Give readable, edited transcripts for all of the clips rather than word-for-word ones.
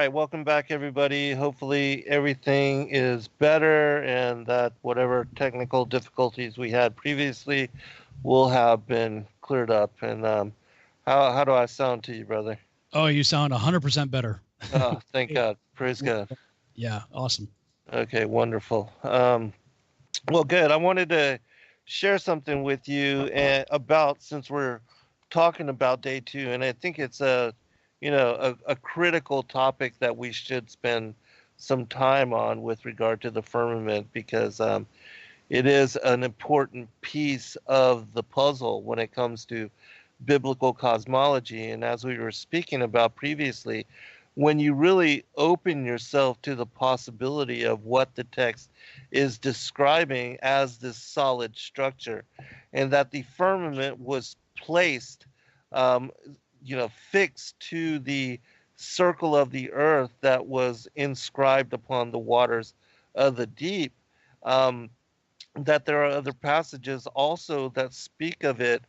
right, welcome back, everybody. Hopefully, everything is better and that whatever technical difficulties we had previously will have been cleared up. And how do I sound to you, brother? Oh, you sound 100% better. Oh, thank God. Praise God. Yeah, awesome. Okay, wonderful. Well, good. I wanted to share something with you about since we're talking about day two, and I think it's a critical topic that we should spend some time on with regard to the firmament because it is an important piece of the puzzle when it comes to biblical cosmology. And as we were speaking about previously, when you really open yourself to the possibility of what the text is describing as this solid structure, and that the firmament was placed, um, fixed to the circle of the earth that was inscribed upon the waters of the deep. Um, that there are other passages also that speak of it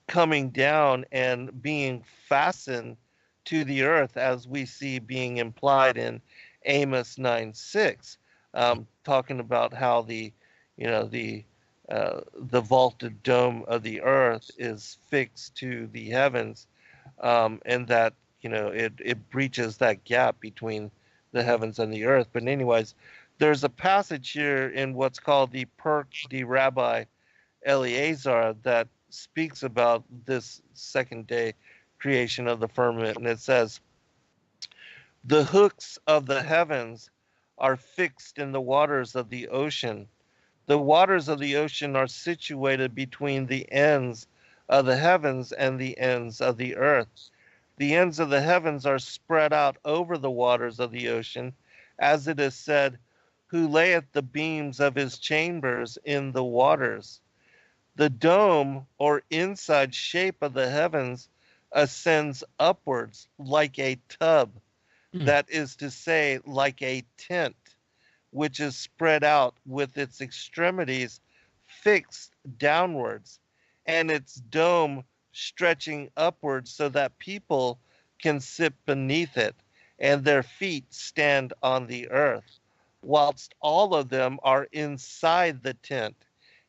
coming down and being fastened to the earth, as we see being implied in Amos 9:6, talking about how the vaulted dome of the earth is fixed to the heavens, and that it breaches that gap between the heavens and the earth. But anyways, there's a passage here in what's called the Perk de Rabbi Eleazar that speaks about this second day creation of the firmament, and it says, "The hooks of the heavens are fixed in the waters of the ocean. The waters of the ocean are situated between the ends of the heavens and the ends of the earth. The ends of the heavens are spread out over the waters of the ocean, as it is said, Who layeth the beams of his chambers in the waters? The dome or inside shape of the heavens ascends upwards like a tub, Mm. that is to say, like a tent, which is spread out with its extremities fixed downwards, and its dome stretching upwards so that people can sit beneath it, and their feet stand on the earth, whilst all of them are inside the tent.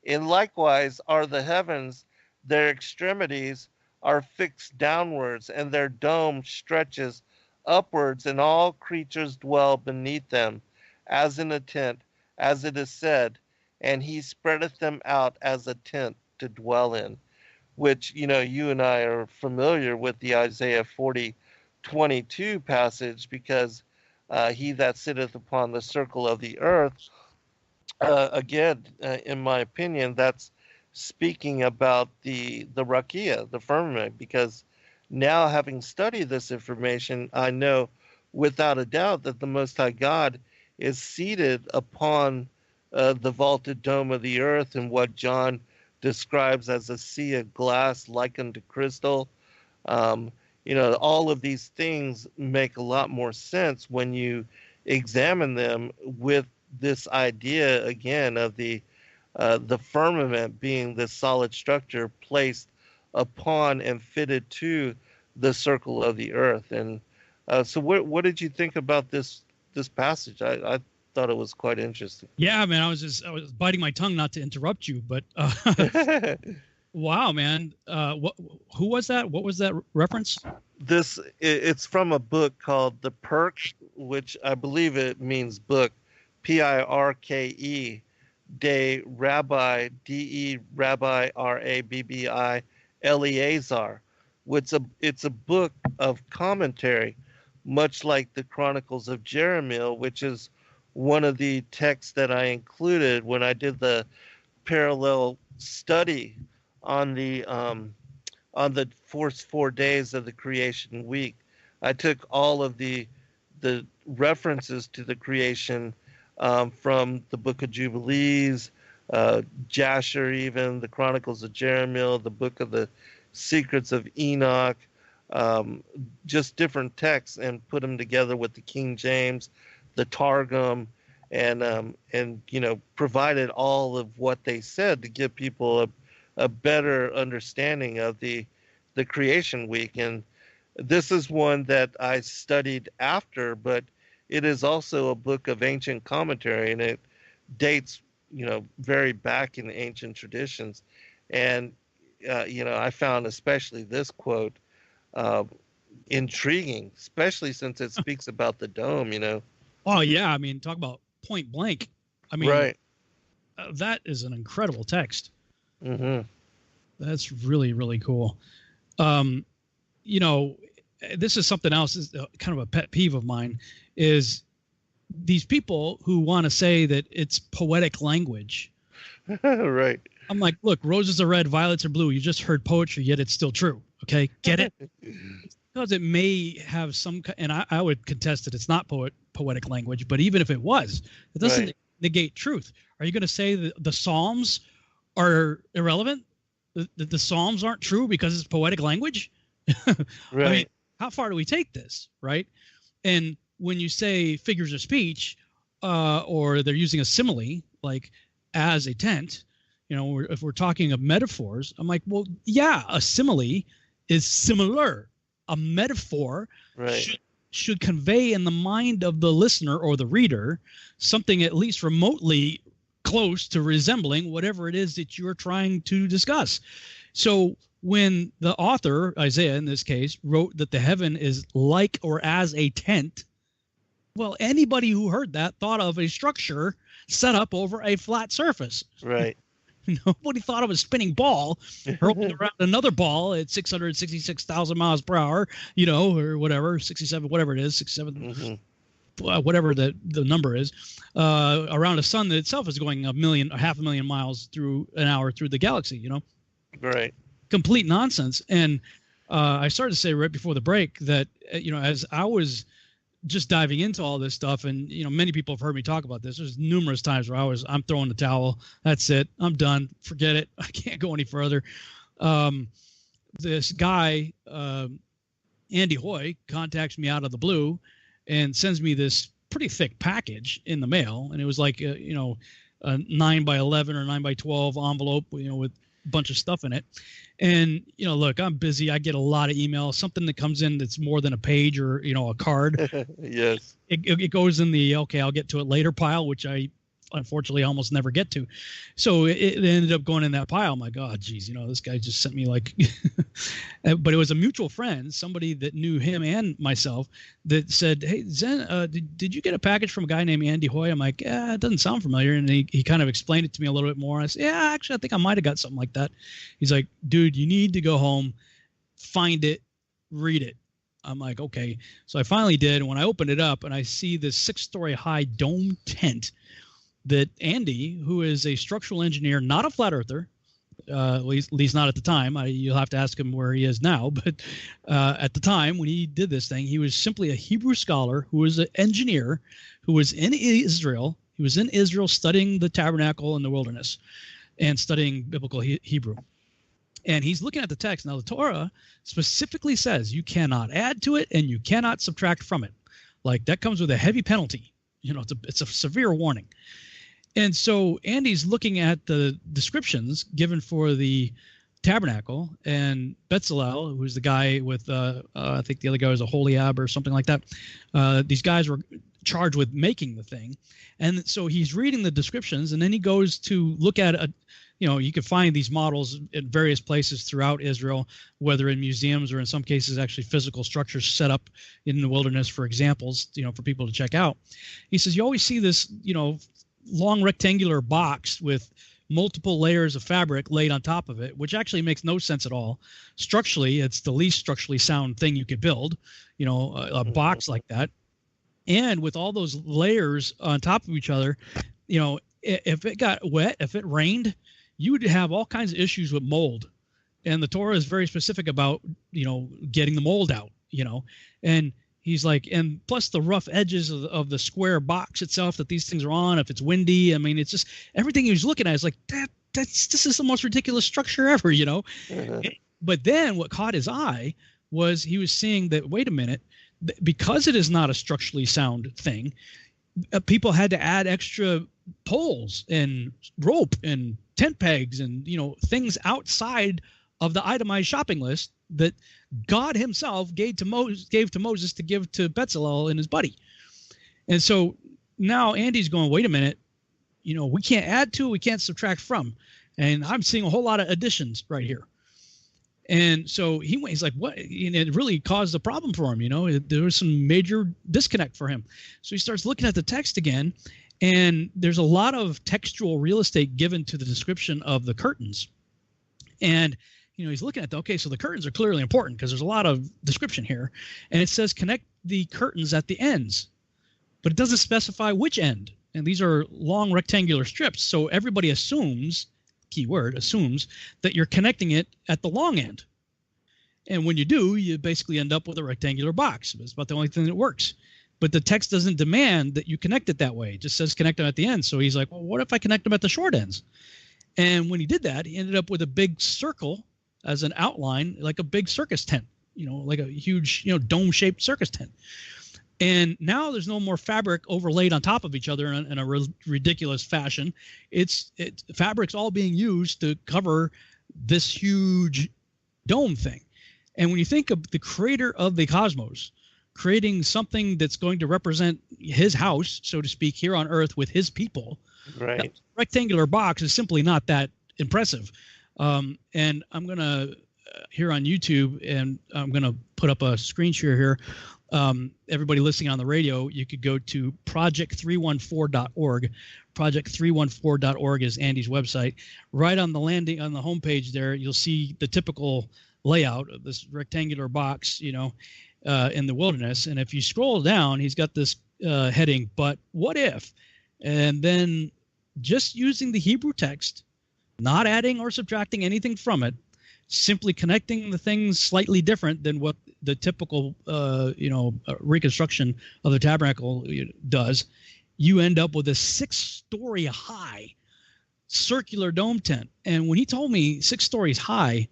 And likewise are the heavens, their extremities are fixed downwards, and their dome stretches upwards, and all creatures dwell beneath them as in a tent, as it is said, and he spreadeth them out as a tent to dwell in," which, you and I are familiar with the Isaiah 40:22 passage, because he that sitteth upon the circle of the earth, again, in my opinion, that's speaking about the rakia, the firmament, because now having studied this information, I know without a doubt that the Most High God is seated upon the vaulted dome of the earth, and what John describes as a sea of glass like unto crystal. Um, all of these things make a lot more sense when you examine them with this idea again of the firmament being this solid structure placed upon and fitted to the circle of the earth. And so, what did you think about this passage? I thought it was quite interesting. Yeah, man, I was biting my tongue not to interrupt you, but wow, man. Who was that? What was that reference? It's from a book called The Perk, which I believe it means book, Pirke, de Rabbi, de Rabbi, Rabbi Eleazar. It's a book of commentary, much like the Chronicles of Jeremiah, which is one of the texts that I included when I did the parallel study on the first 4 days of the creation week. I took all of the references to the creation, from the Book of Jubilees, Jasher, even the Chronicles of Jeremiah, the Book of the Secrets of Enoch, just different texts, and put them together with the King James, the Targum, and provided all of what they said to give people a better understanding of the creation week. And This is one that I studied after, but it is also a book of ancient commentary, and it dates, very back in ancient traditions. And, I found especially this quote uh, intriguing, especially since it speaks about the dome. Oh yeah, I mean, talk about point blank. I mean, Right. that is an incredible text. Mm-hmm. That's really, really cool. Um, this is something else, is kind of a pet peeve of mine, is these people who want to say that it's poetic language. Right. I'm like, look, roses are red, violets are blue. You just heard poetry, yet it's still true. Okay, get it? Because it may have some, and I would contest that it's not poetic language, but even if it was, it doesn't Right. negate truth. Are you going to say that the Psalms are irrelevant? That the Psalms aren't true because it's poetic language? Right. I mean, how far do we take this, right? And when you say figures of speech, or they're using a simile, like as a tent, if we're talking of metaphors, I'm like, well, yeah, a simile is similar. A metaphor Right. should convey in the mind of the listener or the reader something at least remotely close to resembling whatever it is that you're trying to discuss. So when the author, Isaiah in this case, wrote that the heaven is like or as a tent, well, anybody who heard that thought of a structure set up over a flat surface. Right. Nobody thought of a spinning ball hurling around another ball at 666,000 miles per hour, or whatever, 67, whatever it is, 67, Mm-hmm. whatever the number is, around a sun that itself is going half a million miles through an hour through the galaxy, Right. complete nonsense. And I started to say right before the break that, as I was just diving into all this stuff, and many people have heard me talk about this. There's numerous times where I'm throwing the towel. That's it. I'm done. Forget it. I can't go any further. This guy, Andy Hoy, contacts me out of the blue and sends me this pretty thick package in the mail, and it was like a 9x11 or 9x12 envelope, with a bunch of stuff in it. And look, I'm busy. I get a lot of emails. Something that comes in that's more than a page or a card. Yes. It goes in the okay, I'll get to it later pile, which I unfortunately almost never get to. So it ended up going in that pile. I'm like, oh, geez, this guy just sent me like, but it was a mutual friend, somebody that knew him and myself, that said, hey, Zen, did you get a package from a guy named Andy Hoy? I'm like, yeah, it doesn't sound familiar. And he kind of explained it to me a little bit more. I said, yeah, actually, I think I might have got something like that. He's like, dude, you need to go home, find it, read it. I'm like, okay. So I finally did. And when I opened it up and I see this 6-story high dome tent that Andy, who is a structural engineer, not a flat earther, at least not at the time. You'll have to ask him where he is now. But at the time when he did this thing, he was simply a Hebrew scholar who was an engineer who was in Israel. He was in Israel studying the tabernacle in the wilderness and studying biblical Hebrew. And he's looking at the text. Now, the Torah specifically says you cannot add to it and you cannot subtract from it. Like, that comes with a heavy penalty. It's a severe warning. And so Andy's looking at the descriptions given for the tabernacle, and Bezalel, who's the guy with, I think the other guy was a Holiab or something like that. These guys were charged with making the thing. And so he's reading the descriptions, and then he goes to look at you can find these models in various places throughout Israel, whether in museums or in some cases actually physical structures set up in the wilderness for examples, for people to check out. He says, you always see this, long rectangular box with multiple layers of fabric laid on top of it, which actually makes no sense at all. Structurally, it's the least structurally sound thing you could build, a box like that. And with all those layers on top of each other, if it got wet, if it rained, you would have all kinds of issues with mold. And the Torah is very specific about, getting the mold out, and he's like, and plus the rough edges of the square box itself that these things are on, if it's windy, I mean, it's just everything he was looking at is like, this is the most ridiculous structure ever, But then what caught his eye was he was seeing that, wait a minute, because it is not a structurally sound thing, people had to add extra poles and rope and tent pegs and things outside of the itemized shopping list that God himself gave to Moses to give to Bezalel and his buddy. And so now Andy's going, wait a minute, we can't add to, we can't subtract from. And I'm seeing a whole lot of additions right here. And so he's like, what? And it really caused a problem for him. There was some major disconnect for him. So he starts looking at the text again, and there's a lot of textual real estate given to the description of the curtains. And he's looking at okay, so the curtains are clearly important because there's a lot of description here. And it says connect the curtains at the ends, but it doesn't specify which end. And these are long rectangular strips. So everybody assumes, keyword, assumes that you're connecting it at the long end. And when you do, you basically end up with a rectangular box. It's about the only thing that works. But the text doesn't demand that you connect it that way. It just says connect them at the end. So he's like, well, what if I connect them at the short ends? And when he did that, he ended up with a big circle as an outline, like a big circus tent, like a huge, dome-shaped circus tent. And now there's no more fabric overlaid on top of each other in a ridiculous fashion. It's fabric's all being used to cover this huge dome thing. And when you think of the creator of the cosmos creating something that's going to represent his house, so to speak, here on Earth with his people, right? That rectangular box is simply not that impressive. And I'm going to here on YouTube, and I'm going to put up a screen share here. Everybody listening on the radio, you could go to project314.org. Project314.org is Andy's website. Right on the homepage there, you'll see the typical layout of this rectangular box, in the wilderness. And if you scroll down, he's got this heading, but what if? And then just using the Hebrew text, not adding or subtracting anything from it, simply connecting the things slightly different than what the typical, reconstruction of the tabernacle does, you end up with a 6-story high circular dome tent. And when he told me 6 stories high,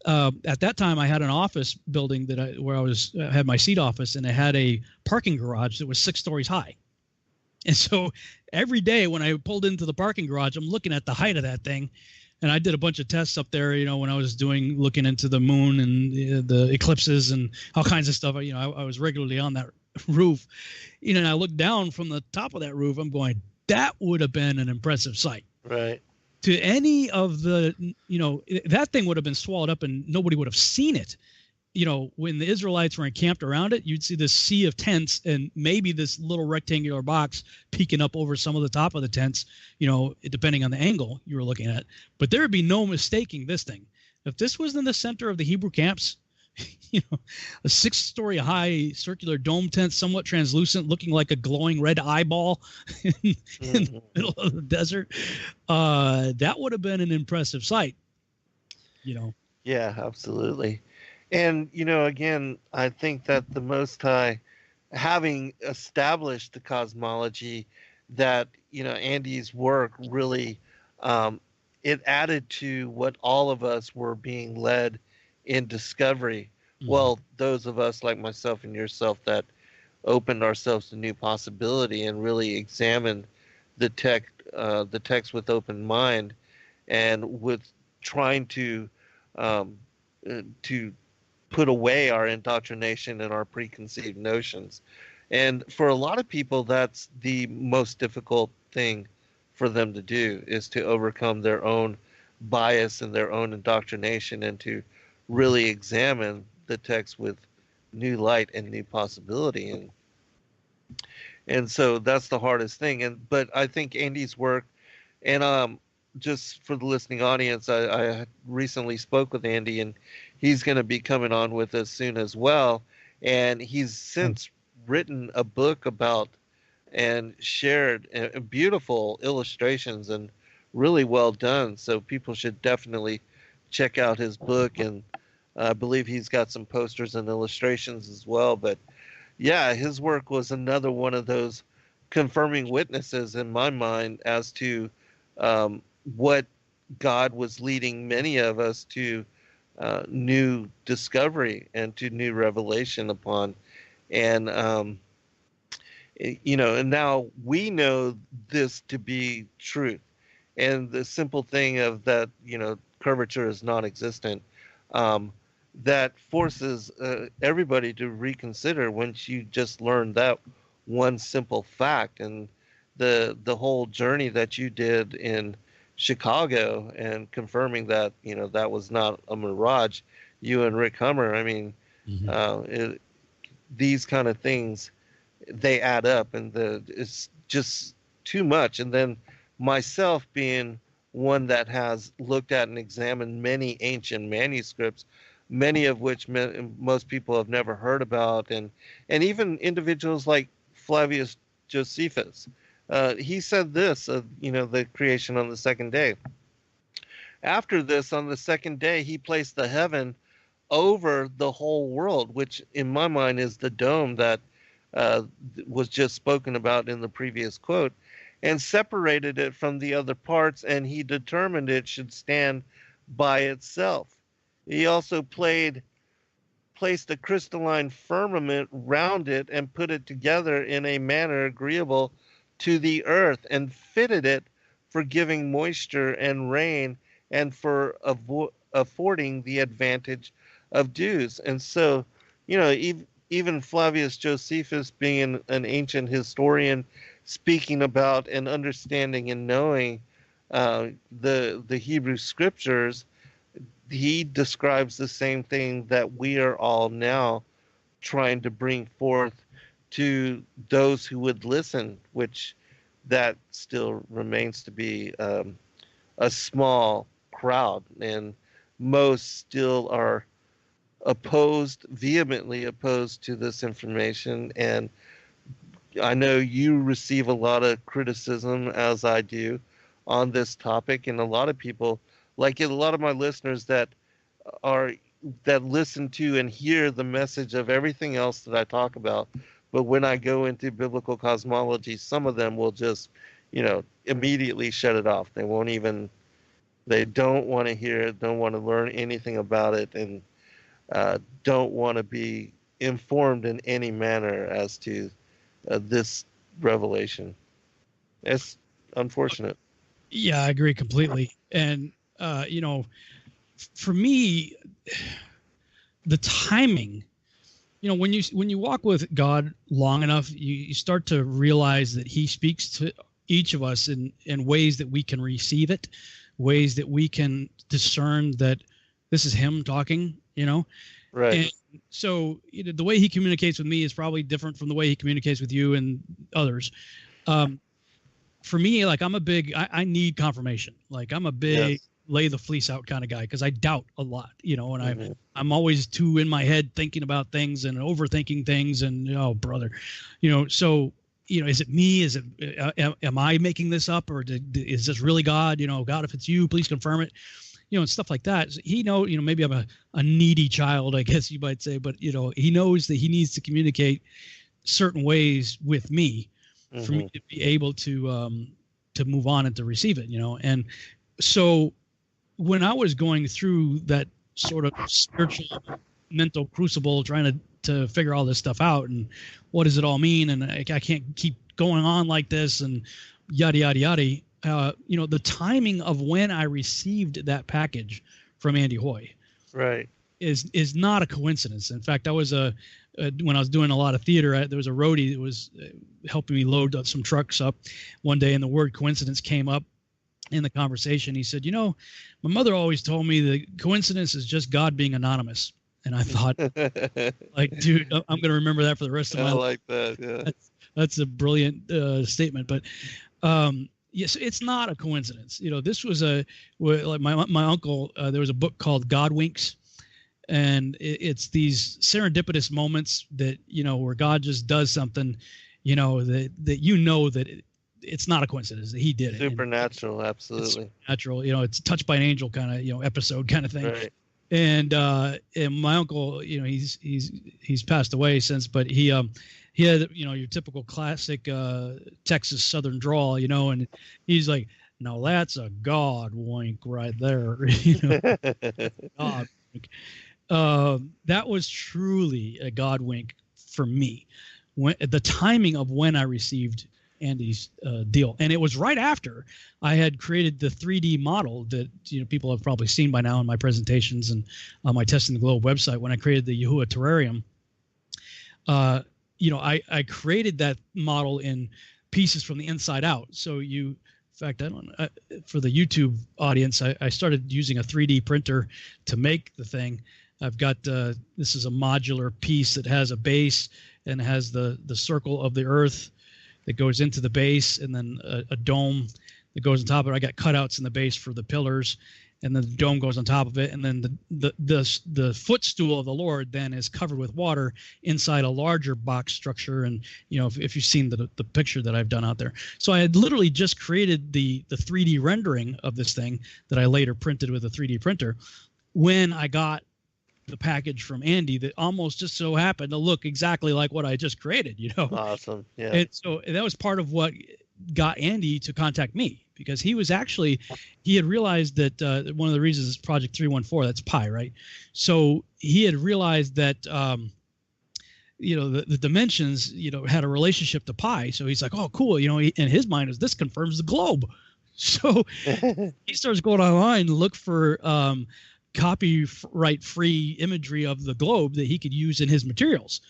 at that time I had an office building where I had my seat office, and it had a parking garage that was 6 stories high. And so every day when I pulled into the parking garage, I'm looking at the height of that thing. And I did a bunch of tests up there, when I was looking into the moon and the eclipses and all kinds of stuff. I was regularly on that roof, and I looked down from the top of that roof. I'm going, that would have been an impressive sight. Right. To any of the, that thing would have been swallowed up and nobody would have seen it. When the Israelites were encamped around it, you'd see this sea of tents and maybe this little rectangular box peeking up over some of the top of the tents, depending on the angle you were looking at. But there would be no mistaking this thing. If this was in the center of the Hebrew camps, a 6-story high circular dome tent, somewhat translucent, looking like a glowing red eyeball in the middle of the desert, that would have been an impressive sight. Yeah, absolutely. And, again, I think that the Most High, having established the cosmology, that, Andy's work really, it added to what all of us were being led in discovery. Mm-hmm. Well, those of us like myself and yourself that opened ourselves to new possibility and really examined the text with open mind, and with trying to put away our indoctrination and our preconceived notions. And for a lot of people, that's the most difficult thing for them to do, is to overcome their own bias and their own indoctrination, and to really examine the text with new light and new possibility. And so that's the hardest thing. But I think Andy's work, and just for the listening audience, I recently spoke with Andy, and he's going to be coming on with us soon as well. And he's since written a book about and shared beautiful illustrations and really well done. So people should definitely check out his book. And I believe he's got some posters and illustrations as well. But yeah, his work was another one of those confirming witnesses in my mind as to what God was leading many of us to new discovery and to new revelation upon. And, and now we know this to be truth. And the simple thing of that, curvature is non-existent. Um, that forces everybody to reconsider once you just learn that one simple fact, and the whole journey that you did in Chicago and confirming that that was not a mirage. You and Rick Hummer. I mean, Mhm. these kind of things, they add up, and it's just too much. And then myself being one that has looked at and examined many ancient manuscripts, many of which most people have never heard about, and even individuals like Flavius Josephus. He said this, the creation on the second day. After this, on the second day, he placed the heaven over the whole world, which in my mind is the dome that uh, was just spoken about in the previous quote, and separated it from the other parts, and he determined it should stand by itself. He also placed a crystalline firmament round it and put it together in a manner agreeable to the earth, and fitted it for giving moisture and rain, and for affording the advantage of dews. And so, even Flavius Josephus, being an ancient historian, speaking about and understanding and knowing the Hebrew scriptures, he describes the same thing that we are all now trying to bring forth to those who would listen, which that still remains to be a small crowd, and most still are vehemently opposed to this information. And I know you receive a lot of criticism, as I do, on this topic, and a lot of people, like a lot of my listeners are that listen to and hear the message of everything else that I talk about, but when I go into biblical cosmology, some of them will just, immediately shut it off. They don't want to hear it, don't want to learn anything about it, and don't want to be informed in any manner as to this revelation. It's unfortunate. Yeah, I agree completely. And for me, the timing, when you walk with God long enough, you start to realize that he speaks to each of us in ways that we can receive it, ways that we can discern that this is him talking, Right. And so the way he communicates with me is probably different from the way he communicates with you and others. For me, like I need confirmation. Like I'm a big Yes. lay the fleece out kind of guy, because I doubt a lot, and Mm-hmm. I'm always too in my head thinking about things and overthinking things, and oh brother, so is it me? Is it am I making this up, or is this really God? God, if it's you, please confirm it. And stuff like that. So he maybe I'm a needy child, I guess you might say, but he knows that he needs to communicate certain ways with me for me to be able to move on and to receive it, And so when I was going through that sort of spiritual mental crucible, trying to figure all this stuff out, and what does it all mean, and I can't keep going on like this, and yada yada yada. The timing of when I received that package from Andy Hoy, Right. is not a coincidence. In fact, I was when I was doing a lot of theater, there was a roadie that was helping me load some trucks up one day, and the word coincidence came up in the conversation. He said, my mother always told me that coincidence is just God being anonymous. And I thought, like, dude, I'm going to remember that for the rest of my life. I like that. Yeah. That's a brilliant statement. But yes, it's not a coincidence. This was like my uncle, there was a book called God Winks. And it's these serendipitous moments that, where God just does something, that that it's not a coincidence that he did it. Supernatural, absolutely. It's supernatural, it's touched by an angel kind of, episode kind of thing. Right. And my uncle, he's passed away since, but he had, your typical classic Texas Southern drawl, and he's like, "No, that's a God wink right there." God wink. That was truly a God wink for me. When the timing of when I received Andy's deal. And it was right after I had created the 3D model that people have probably seen by now in my presentations and on my Testing the Globe website. When I created the Yahuwah terrarium, I created that model in pieces from the inside out. So in fact, for the YouTube audience, I started using a 3D printer to make the thing. I've got this is a modular piece that has a base and has the circle of the earth that goes into the base, and then a dome that goes on top of it. I got cutouts in the base for the pillars, and then the dome goes on top of it, and then the footstool of the Lord then is covered with water inside a larger box structure. And if you've seen the picture that I've done out there, so I had literally just created the 3D rendering of this thing that I later printed with a 3D printer when I got the package from Andy that almost just so happened to look exactly like what I just created, Awesome. Yeah. And so that was part of what got Andy to contact me, because he had realized that one of the reasons is Project 314, that's pi, right? So he had realized that, the dimensions, had a relationship to pi. So he's like, oh, cool. In his mind this confirms the globe. So he starts going online to look for, copyright free imagery of the globe that he could use in his materials.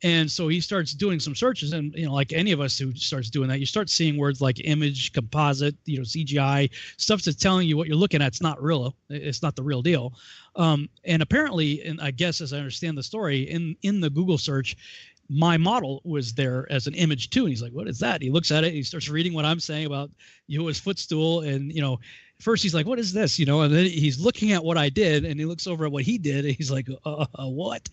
And so he starts doing some searches, and like any of us who starts doing that, you start seeing words like image, composite, CGI, stuff that's telling you what you're looking at. It's not real. It's not the real deal. And apparently, and I guess as I understand the story, in the Google search, my model was there as an image too. And he's like, what is that? He looks at it, he starts reading what I'm saying about his footstool, and first he's like, what is this? And then he's looking at what I did, and he looks over at what he did, and he's like, what?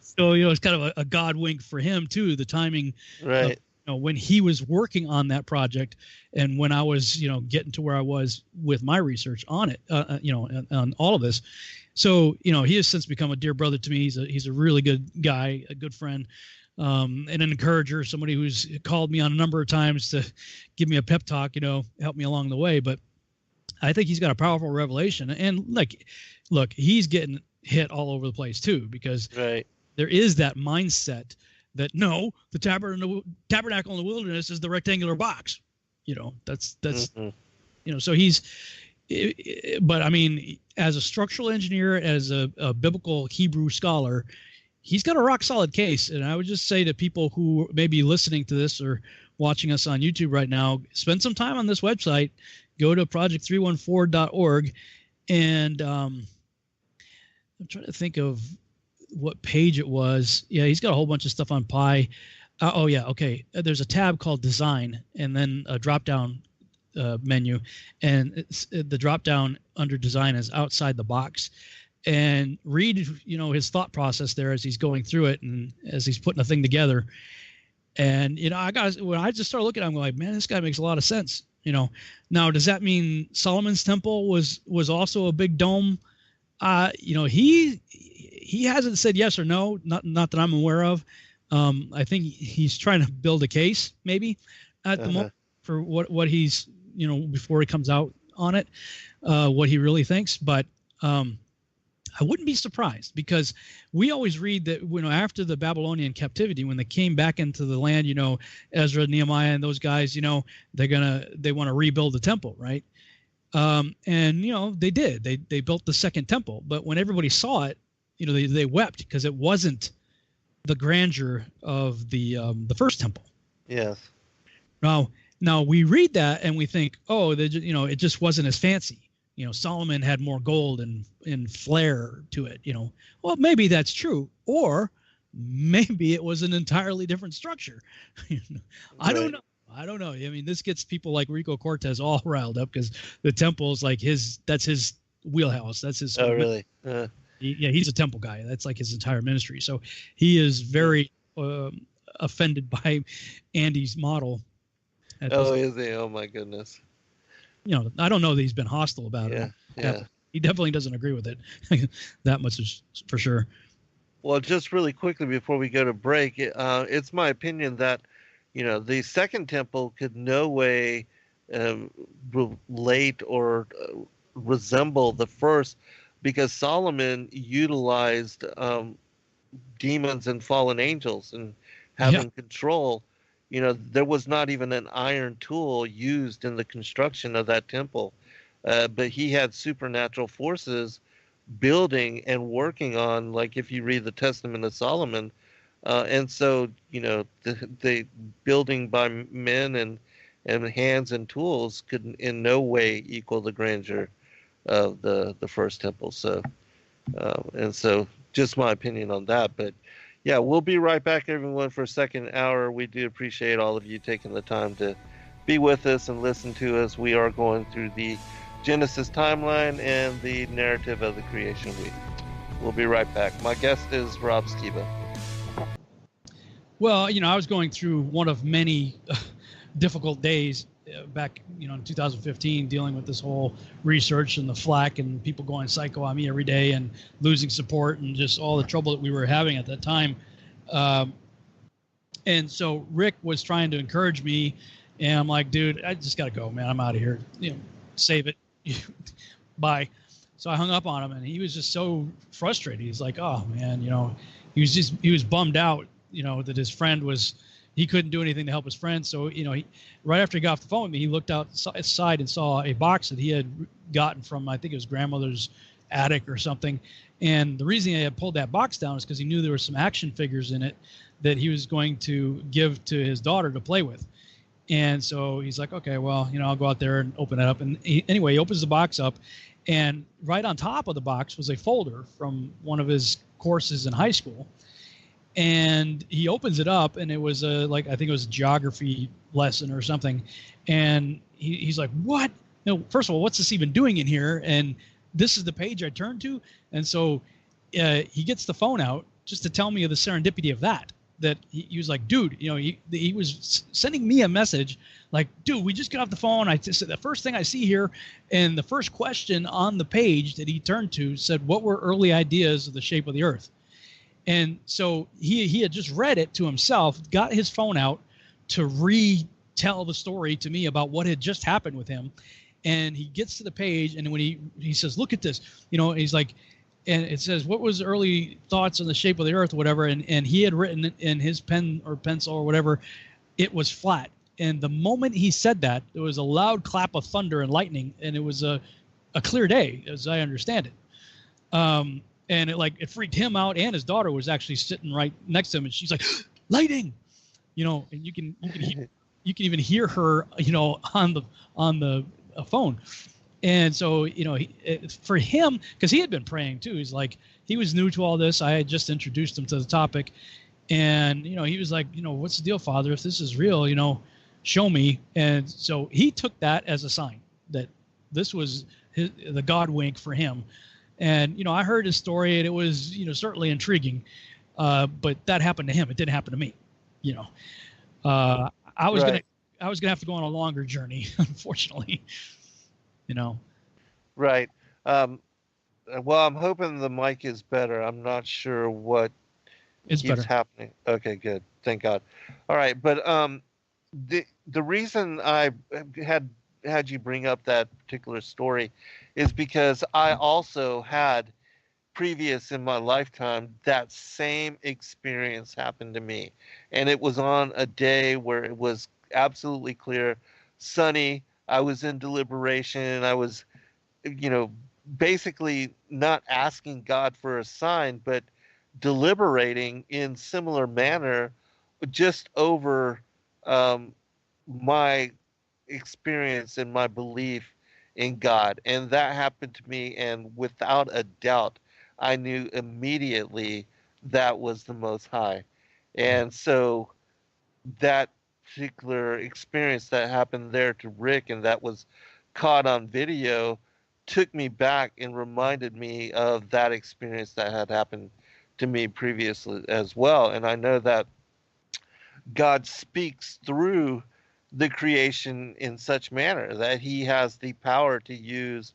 So, it's kind of a God wink for him too, the timing, right? When he was working on that project, and when I was, getting to where I was with my research on it, on all of this. So, he has since become a dear brother to me. He's a really good guy, a good friend. And an encourager, somebody who's called me on a number of times to give me a pep talk, help me along the way. But I think he's got a powerful revelation. And look, he's getting hit all over the place too, because there is that mindset that the tabernacle in the wilderness is the rectangular box. That's Mm-hmm. So but I mean, as a structural engineer, as a biblical Hebrew scholar, he's got a rock solid case. And I would just say to people who may be listening to this or watching us on YouTube right now, spend some time on this website, go to project314.org. And I'm trying to think of what page it was. Yeah, he's got a whole bunch of stuff on pi. Okay. There's a tab called design, and then a drop down menu, and the drop down under design is outside the box. And read, his thought process there as he's going through it and as he's putting the thing together. And, when I just started looking at him, I'm like, man, this guy makes a lot of sense. Now, does that mean Solomon's temple was also a big dome? He hasn't said yes or no, not that I'm aware of. I think he's trying to build a case maybe at the moment for what he's, before he comes out on it, what he really thinks. But, I wouldn't be surprised, because we always read that, after the Babylonian captivity, when they came back into the land, Ezra, Nehemiah, and those guys, they want to rebuild the temple, right? And they did. They built the second temple, but when everybody saw it, they wept, because it wasn't the grandeur of the first temple. Yes. Now we read that and we think, it just wasn't as fancy. Solomon had more gold and flair to it, Well, maybe that's true. Or maybe it was an entirely different structure. I don't know. I mean, this gets people like Rico Cortez all riled up, because the temple is like that's his wheelhouse. That's his. Oh, really? He's a temple guy. That's like his entire ministry. So he is very offended by Andy's model. Is he? Oh, my goodness. I don't know that he's been hostile about it. Yeah. He definitely doesn't agree with it. That much is for sure. Well, just really quickly before we go to break, it's my opinion that, the second temple could no way relate or resemble the first, because Solomon utilized demons and fallen angels and having control. there was not even an iron tool used in the construction of that temple. But he had supernatural forces building and working on, like if you read the Testament of Solomon. And so, the building by men and hands and tools could in no way equal the grandeur of the first temple. So, and so just my opinion on that. But yeah, we'll be right back, everyone, for a second hour. We do appreciate all of you taking the time to be with us and listen to us. We are going through the Genesis timeline and the narrative of the creation week. We'll be right back. My guest is Rob Skiba. Well, I was going through one of many difficult days back, in 2015, dealing with this whole research and the flack and people going psycho on me every day and losing support and just all the trouble that we were having at that time. And so Rick was trying to encourage me, and I'm like, dude, I just got to go, man. I'm out of here. Save it. Bye. So I hung up on him, and he was just so frustrated. He's like, oh man, he was bummed out, that his friend he couldn't do anything to help his friend. So, right after he got off the phone with me, he looked outside and saw a box that he had gotten from, I think it was grandmother's attic or something. And the reason he had pulled that box down is because he knew there were some action figures in it that he was going to give to his daughter to play with. And so he's like, okay, well, I'll go out there and open it up. And anyway, he opens the box up, and right on top of the box was a folder from one of his courses in high school. And he opens it up, and it was I think it was a geography lesson or something. And he's like, what? First of all, what's this even doing in here? And this is the page I turned to. And so he gets the phone out just to tell me of the serendipity of that he was like, dude, he was sending me a message like, dude, we just got off the phone. I said, the first thing I see here, and the first question on the page that he turned to said, what were early ideas of the shape of the earth? And so he had just read it to himself, got his phone out to retell the story to me about what had just happened with him. And he gets to the page, and when he says, look at this, he's like, and it says, what was early thoughts on the shape of the earth or whatever? And he had written in his pen or pencil or whatever, it was flat. And the moment he said that, there was a loud clap of thunder and lightning, and it was a clear day, as I understand it. And it freaked him out, and his daughter was actually sitting right next to him, and she's like, lightning, and you can even hear her, on the phone. And so, for him, because he had been praying too, he's like, he was new to all this. I had just introduced him to the topic, and, he was like, what's the deal, Father? If this is real, show me. And so he took that as a sign that this was the God wink for him. And, I heard his story, and it was, certainly intriguing, but that happened to him. It didn't happen to me. I was right. I was gonna have to go on a longer journey, unfortunately. Right. Well, I'm hoping the mic is better. I'm not sure what it's keeps happening. Okay, good. Thank God. All right, but the reason I had you bring up that particular story is because I also had previous in my lifetime that same experience happened to me, and it was on a day where it was absolutely clear, sunny. I was in deliberation. I was, basically not asking God for a sign, but deliberating in similar manner just over my experience and my belief in God. And that happened to me, and without a doubt, I knew immediately that was the Most High. And so that particular experience that happened there to Rick, and that was caught on video, took me back and reminded me of that experience that had happened to me previously as well. And I know that God speaks through the creation in such manner that he has the power to use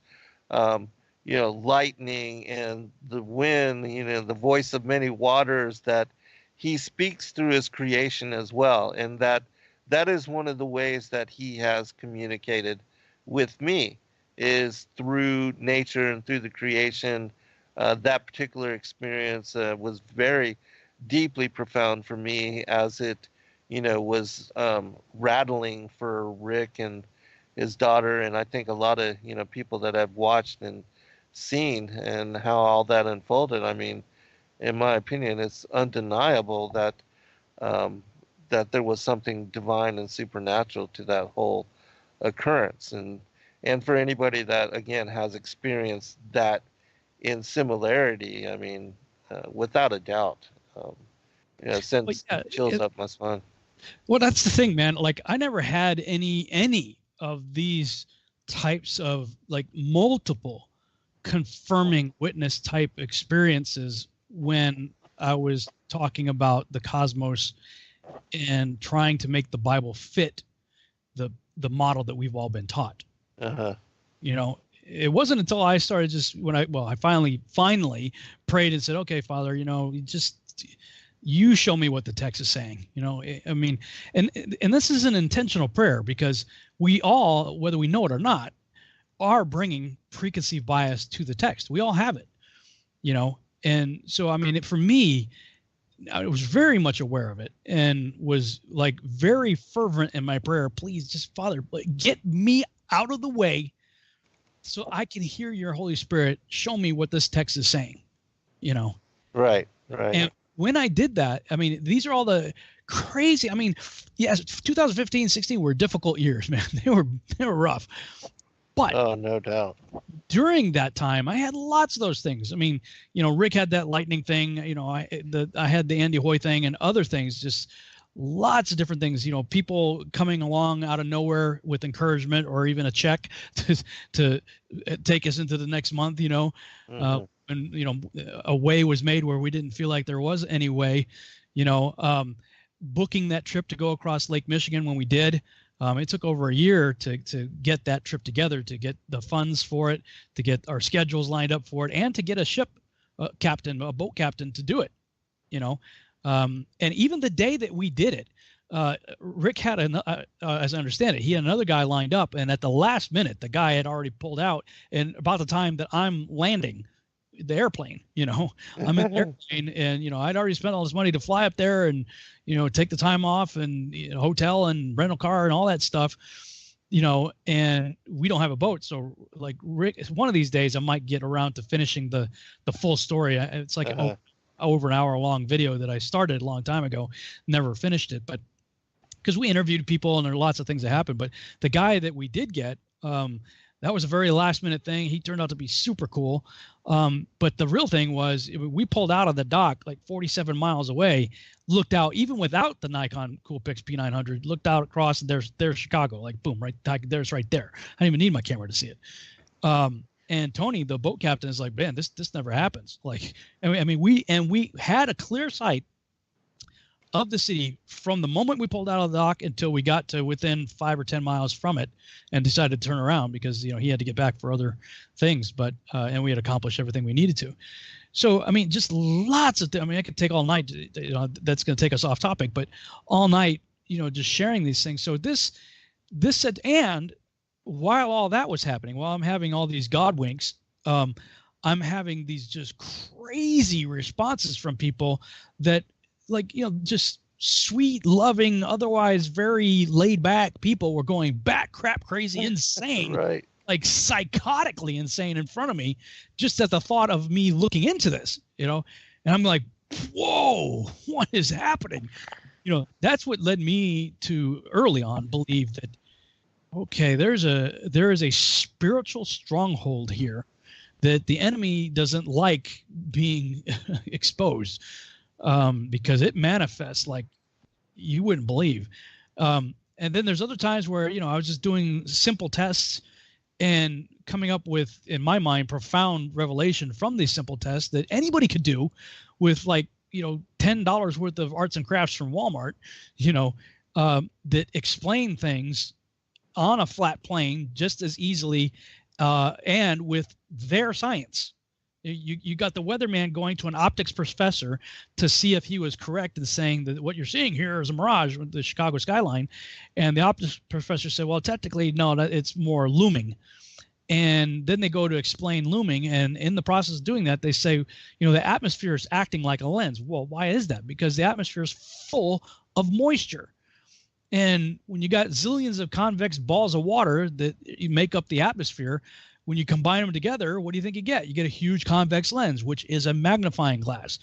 lightning and the wind, the voice of many waters, that he speaks through his creation as well. And that is one of the ways that he has communicated with me, is through nature and through the creation. That particular experience was very deeply profound for me, as it, was rattling for Rick and his daughter, and I think a lot of people that have watched and seen and how all that unfolded. I mean, in my opinion, it's undeniable that um, that there was something divine and supernatural to that whole occurrence, and for anybody that again has experienced that in similarity, I mean, without a doubt, sends chills up my spine. Well, that's the thing, man. Like, I never had any of these types of like multiple confirming witness type experiences when I was talking about the cosmos and trying to make the Bible fit the model that we've all been taught. Uh-huh. It wasn't until I started I finally prayed and said, okay, Father, you show me what the text is saying. I mean, and this is an intentional prayer because we all, whether we know it or not, are bringing preconceived bias to the text. We all have it, and so, I mean, for me, I was very much aware of it and was like very fervent in my prayer. Please, just Father, get me out of the way so I can hear your Holy Spirit show me what this text is saying, Right. And when I did that, I mean, these are all the crazy, I mean, yes, 2015, 16 were difficult years, man. They were rough. But oh, no doubt. During that time, I had lots of those things. I mean, Rick had that lightning thing. I had the Andy Hoy thing and other things. Just lots of different things. People coming along out of nowhere with encouragement or even a check to take us into the next month. And a way was made where we didn't feel like there was any way. Booking that trip to go across Lake Michigan when we did. It took over a year to get that trip together, to get the funds for it, to get our schedules lined up for it, and to get a boat captain to do it, and even the day that we did it, Rick had, as I understand it, he had another guy lined up, and at the last minute, the guy had already pulled out, and about the time that I'm landing the airplane, I'm in the airplane, and I'd already spent all this money to fly up there and take the time off and hotel and rental car and all that stuff, and we don't have a boat. So like Rick, one of these days I might get around to finishing the full story. It's like over an hour long video that I started a long time ago, never finished it, but because we interviewed people and there are lots of things that happened. But the guy that we did get, that was a very last minute thing. He turned out to be super cool. But the real thing was we pulled out of the dock like 47 miles away, looked out, even without the Nikon Coolpix P900, looked out across, and there's Chicago, like boom, right there's right there. I didn't even need my camera to see it. And Tony, the boat captain, is like, man, this never happens. Like, I mean, we had a clear sight of the city from the moment we pulled out of the dock until we got to within 5 or 10 miles from it and decided to turn around because, he had to get back for other things, but, and we had accomplished everything we needed to. So, I mean, just lots of, I could take all night, that's going to take us off topic, but all night, just sharing these things. So this said, and while all that was happening, while I'm having all these God winks, I'm having these just crazy responses from people that, like, just sweet, loving, otherwise very laid back people were going crap crazy, insane, right? Like psychotically insane in front of me, just at the thought of me looking into this, and I'm like, whoa, what is happening? That's what led me to early on believe that, okay, there is a spiritual stronghold here that the enemy doesn't like being exposed. Because it manifests like you wouldn't believe. And then there's other times where, I was just doing simple tests and coming up with, in my mind, revelation from these simple tests that anybody could do with like, $10 worth of arts and crafts from Walmart, that explain things on a flat plane just as easily and with their science. You got the weatherman going to an optics professor to see if he was correct in saying that what you're seeing here is a mirage with the Chicago skyline. And the optics professor said, well, technically, no, it's more looming. And then they go to explain looming. And in the process of doing that, they say, the atmosphere is acting like a lens. Well, why is that? Because the atmosphere is full of moisture. And when you got zillions of convex balls of water that you make up the atmosphere, when you combine them together, what do you think you get? You get a huge convex lens, which is a magnifying glass.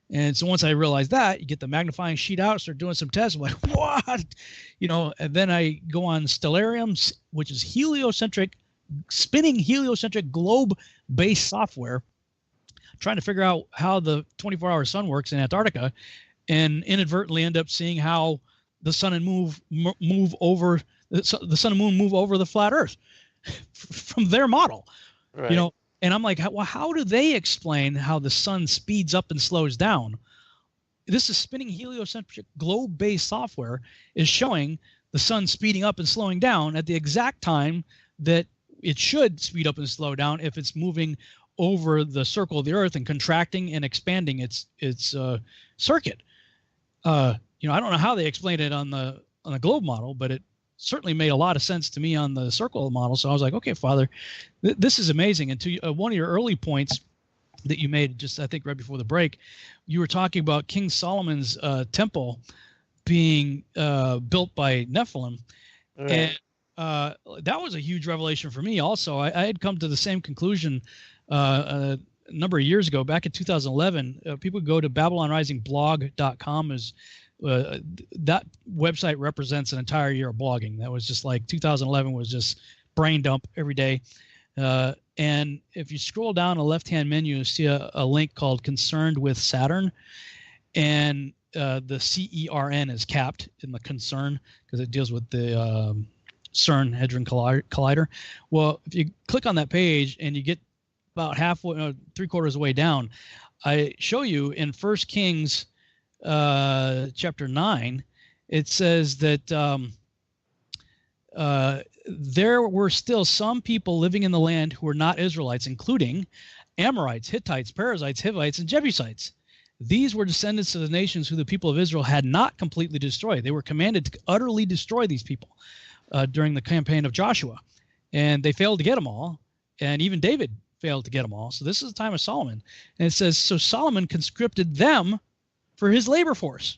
And so once I realized that, you get the magnifying sheet out, start doing some tests. I'm like, what? And then I go on Stellarium, which is spinning heliocentric globe-based software, trying to figure out how the 24-hour sun works in Antarctica, and inadvertently end up seeing how the sun and moon move over the flat Earth from their model. Right. And I'm like, well, how do they explain how the sun speeds up and slows down? This is spinning heliocentric globe-based software is showing the sun speeding up and slowing down at the exact time that it should speed up and slow down if it's moving over the circle of the Earth and contracting and expanding its circuit. I don't know how they explained it on the globe model, but it certainly made a lot of sense to me on the circle model. So I was like, okay, Father, this is amazing. And to one of your early points that you made just, I think, right before the break, you were talking about King Solomon's temple being built by Nephilim. Right. And that was a huge revelation for me also. I had come to the same conclusion a number of years ago, back in 2011. People go to BabylonRisingBlog.com as that website represents an entire year of blogging. That was just like 2011 was just brain dump every day. And if you scroll down the left-hand menu, you see a link called Concerned with Saturn. And the CERN is capped in the concern because it deals with the CERN Hadron Collider. Well, if you click on that page and you get about halfway, three-quarters of the way down, I show you in 1 Kings chapter 9, it says that there were still some people living in the land who were not Israelites, including Amorites, Hittites, Perizzites, Hivites, and Jebusites. These were descendants of the nations who the people of Israel had not completely destroyed. They were commanded to utterly destroy these people during the campaign of Joshua, and they failed to get them all, and even David failed to get them all. So this is the time of Solomon, and it says, so Solomon conscripted them for his labor force,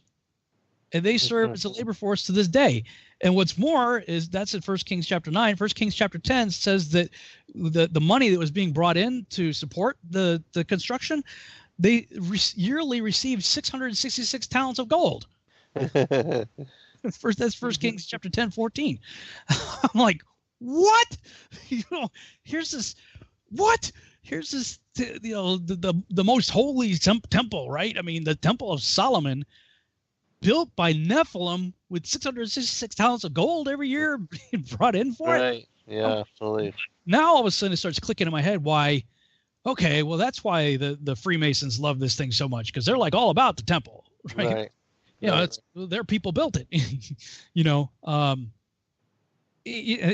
and they serve as a labor force to this day. And what's more is that's in 1 Kings chapter 9. 1 Kings chapter 10 says that the money that was being brought in to support the construction, they yearly received 666 talents of gold. That's 1 Kings chapter 10, 14. I'm like, what? Here's this, what? Here's this, the most holy temple, right? I mean, the Temple of Solomon, built by Nephilim with 666 talents of gold every year being brought in for it. Right. Yeah, absolutely. Now all of a sudden it starts clicking in my head why, okay, well, that's why the Freemasons love this thing so much, because they're like all about the temple, right? It's their people built it,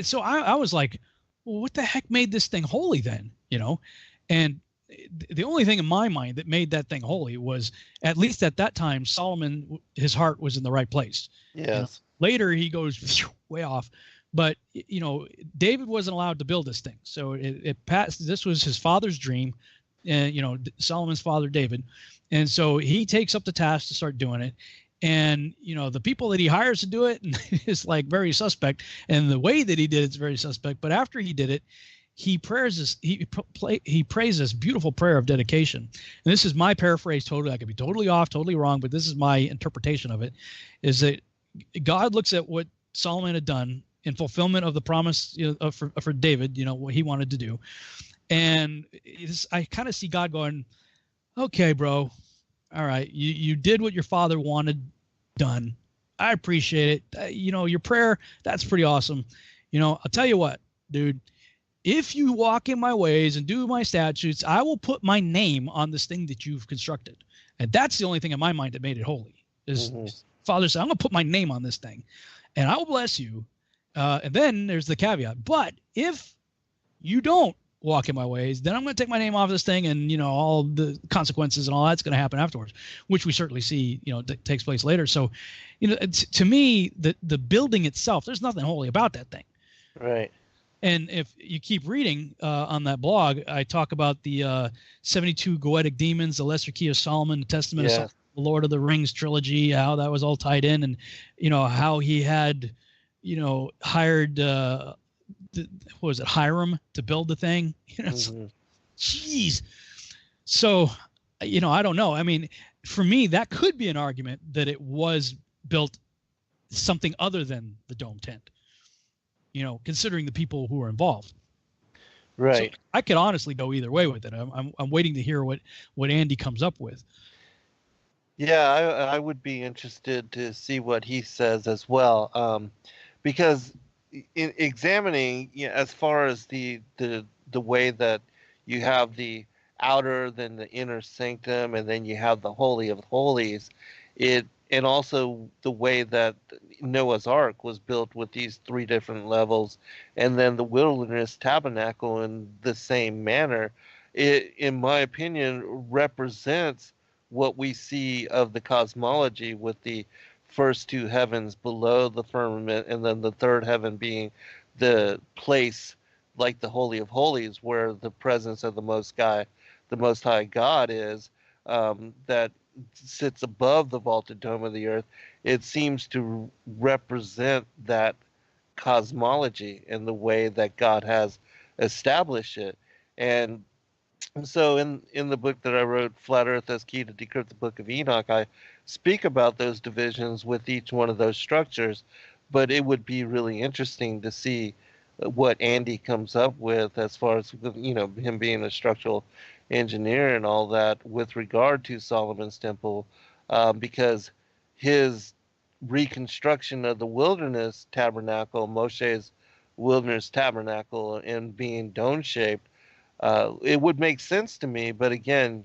so I was like, well, what the heck made this thing holy then, And the only thing in my mind that made that thing holy was, at least at that time, Solomon, his heart was in the right place. Yes. Later he goes way off, but David wasn't allowed to build this thing, so it passed. This was his father's dream, and Solomon's father David, and so he takes up the task to start doing it. And the people that he hires to do it is like very suspect, and the way that he did it's very suspect. But after he did it, he prays this beautiful prayer of dedication. And this is my paraphrase totally. I could be totally off, totally wrong, but this is my interpretation of it, is that God looks at what Solomon had done in fulfillment of the promise for David, what he wanted to do. And I kind of see God going, okay, bro, all right, you did what your father wanted done. I appreciate it. Your prayer, that's pretty awesome. I'll tell you what, dude, if you walk in my ways and do my statutes, I will put my name on this thing that you've constructed. And that's the only thing in my mind that made it holy, is Father said, I'm going to put my name on this thing and I will bless you. And then there's the caveat. But if you don't walk in my ways, then I'm going to take my name off this thing, and all the consequences and all that's going to happen afterwards, which we certainly see takes place later. So to me, the building itself, there's nothing holy about that thing, right? And if you keep reading on that blog, I talk about the 72 goetic demons, the lesser key of Solomon, the testament of Solomon, the Lord of the Rings trilogy, how that was all tied in, and how he had hired what was it, Hiram, to build the thing. Jeez. So I don't know. I mean, for me, that could be an argument that it was built something other than the dome tent, considering the people who were involved. Right. So I could honestly go either way with it. I'm waiting to hear what Andy comes up with. Yeah, I would be interested to see what he says as well, because in examining, as far as the way that you have the outer, then the inner sanctum, and then you have the Holy of Holies, and also the way that Noah's Ark was built with these 3 different levels, and then the wilderness tabernacle in the same manner, it, in my opinion, represents what we see of the cosmology, with the first 2 heavens below the firmament, and then the 3rd heaven being the place like the Holy of Holies, where the presence of the Most High God is, that sits above the vaulted dome of the earth. It seems to represent that cosmology in the way that God has established it. And so in the book that I wrote, Flat Earth as Key to Decrypt the Book of Enoch, I speak about those divisions with each one of those structures, but it would be really interesting to see what Andy comes up with as far as, him being a structural engineer and all that with regard to Solomon's temple, because his reconstruction of the wilderness tabernacle, Moshe's wilderness tabernacle, and being dome shaped, it would make sense to me. But again,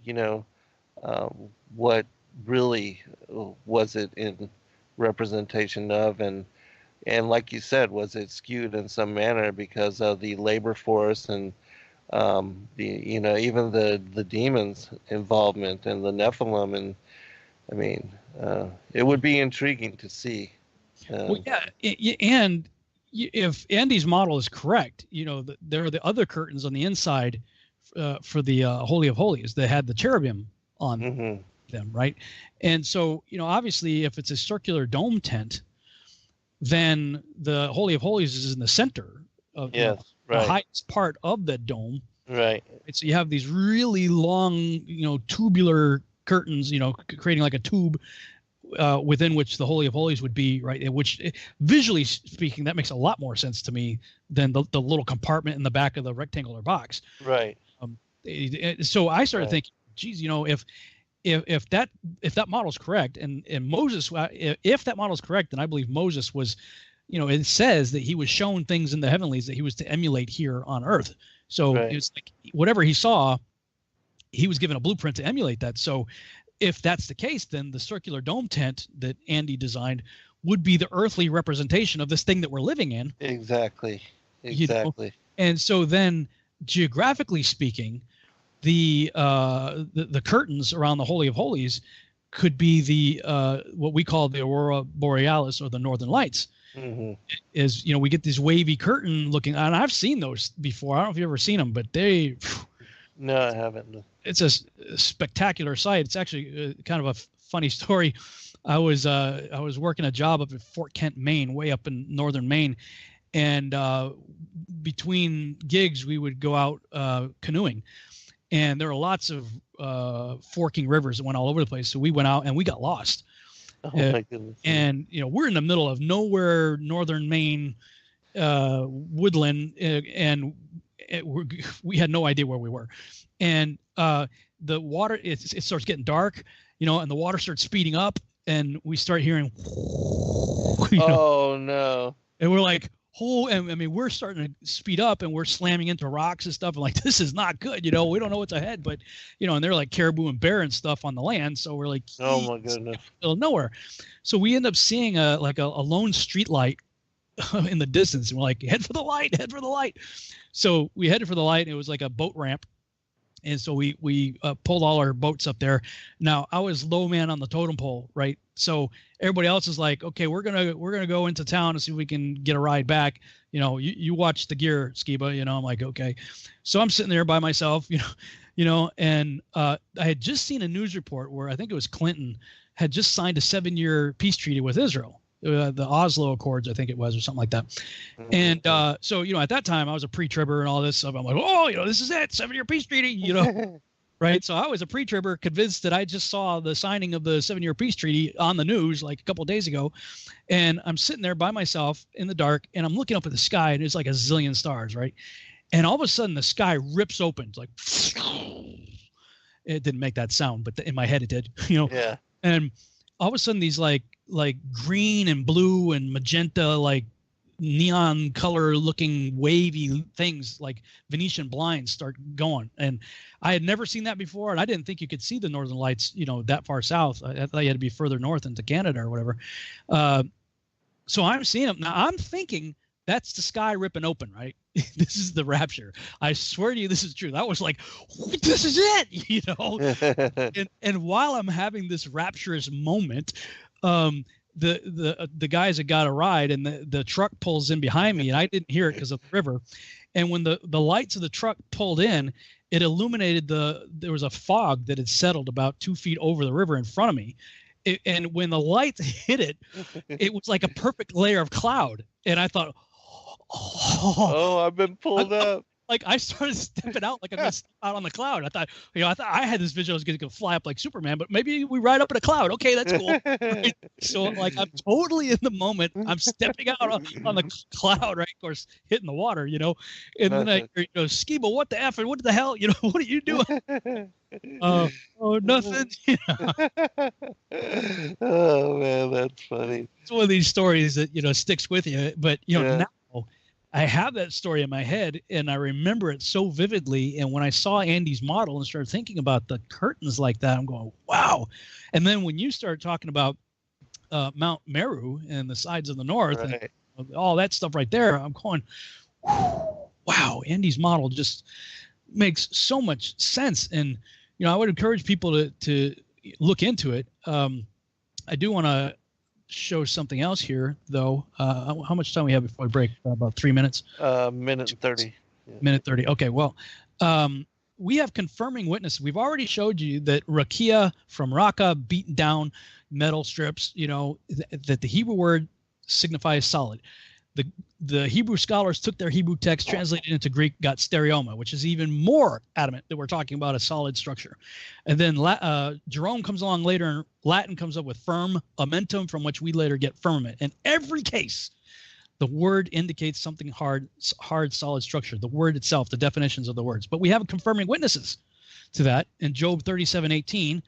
what really was it in representation of, and like you said, was it skewed in some manner because of the labor force and even the demons' involvement and the Nephilim? And I mean, it would be intriguing to see. Well, yeah, and if Andy's model is correct, there are the other curtains on the inside for the Holy of Holies that had the cherubim on them, right? And so, obviously, if it's a circular dome tent, then the Holy of Holies is in the center of the highest part of the dome. Right. So you have these really long, tubular curtains, creating like a tube within which the Holy of Holies would be, right? Which, visually speaking, that makes a lot more sense to me than the little compartment in the back of the rectangular box. Right. So I started thinking, geez, if that model's correct, and Moses, if that model's correct, then I believe Moses was, it says that he was shown things in the heavenlies that he was to emulate here on earth. So it was like whatever he saw, he was given a blueprint to emulate that. So if that's the case, then the circular dome tent that Andy designed would be the earthly representation of this thing that we're living in. Exactly. And so then, geographically speaking, the curtains around the Holy of Holies could be the what we call the Aurora Borealis, or the Northern Lights. Is we get these wavy curtain looking, and I've seen those before. I don't know if you've ever seen them, but they. No, I haven't. It's a spectacular sight. It's actually kind of a funny story. I was working a job up at Fort Kent, Maine, way up in northern Maine, and between gigs we would go out canoeing, and there are lots of forking rivers that went all over the place. So we went out and we got lost. Oh my goodness! And we're in the middle of nowhere, northern Maine, woodland, and we had no idea where we were. And the water, it starts getting dark, and the water starts speeding up, and we start hearing. Oh no! And we're like, we're starting to speed up, and we're slamming into rocks and stuff. And like, this is not good. We don't know what's ahead, but and they're like caribou and bear and stuff on the land. So we're like, oh my goodness, middle of nowhere. So we end up seeing a lone street light in the distance, and we're like, head for the light. So we headed for the light, and it was like a boat ramp. And so we pulled all our boats up there. Now I was low man on the totem pole, right? So everybody else is like, okay, we're gonna go into town and see if we can get a ride back. You watch the gear, Skiba. I'm like, okay. So I'm sitting there by myself, And I had just seen a news report where I think it was Clinton had just signed a 7-year peace treaty with Israel, the Oslo Accords, I think it was, or something like that. And so, at that time I was a pre-tribber and all this stuff. I'm like, oh, this is it, 7-year peace treaty, right? So I was a pre-tribber convinced that I just saw the signing of the 7-year peace treaty on the news like a couple of days ago. And I'm sitting there by myself in the dark and I'm looking up at the sky and it's like a zillion stars, right? And all of a sudden the sky rips open. It's like, it didn't make that sound, but in my head it did, Yeah. And all of a sudden these like green and blue and magenta, like neon color looking wavy things like Venetian blinds start going. And I had never seen that before. And I didn't think you could see the northern lights, that far south. I thought you had to be further north into Canada or whatever. So I'm seeing them. Now I'm thinking that's the sky ripping open, right? This is the rapture. I swear to you, this is true. That was like, this is it, and while I'm having this rapturous moment, the guys that got a ride and the truck pulls in behind me and I didn't hear it because of the river. And when the lights of the truck pulled in, it illuminated there was a fog that had settled about 2 feet over the river in front of me. And when the lights hit it, it was like a perfect layer of cloud. And I thought, oh, I've been pulled up. Like I started stepping out like I'm gonna step out on the cloud. I thought I had this vision I was gonna go fly up like Superman, but maybe we ride up in a cloud. Okay, that's cool. Right? So like I'm totally in the moment. I'm stepping out on the cloud, right? Of course, hitting the water, and then I hear, Skiba, what the F and what the hell? What are you doing? Oh, nothing. Oh man, that's funny. It's one of these stories that sticks with you. But now I have that story in my head and I remember it so vividly. And when I saw Andy's model and started thinking about the curtains like that, I'm going, wow. And then when you start talking about Mount Meru and the sides of the north and all that stuff right there, I'm going, wow, Andy's model just makes so much sense. And, I would encourage people to look into it. I do want to show something else here, though. How much time we have before we break? About 3 minutes. Minute 30. Yeah. Minute 30. Okay. Well, we have confirming witnesses. We've already showed you that rakia from raka, beaten down metal strips. That the Hebrew word signifies solid. The Hebrew scholars took their Hebrew text, translated it into Greek, got stereoma, which is even more adamant that we're talking about a solid structure. And then Jerome comes along later, and Latin comes up with firm, amentum, from which we later get firmament. In every case, the word indicates something hard, solid structure. The word itself, the definitions of the words. But we have confirming witnesses to that in Job 37:18,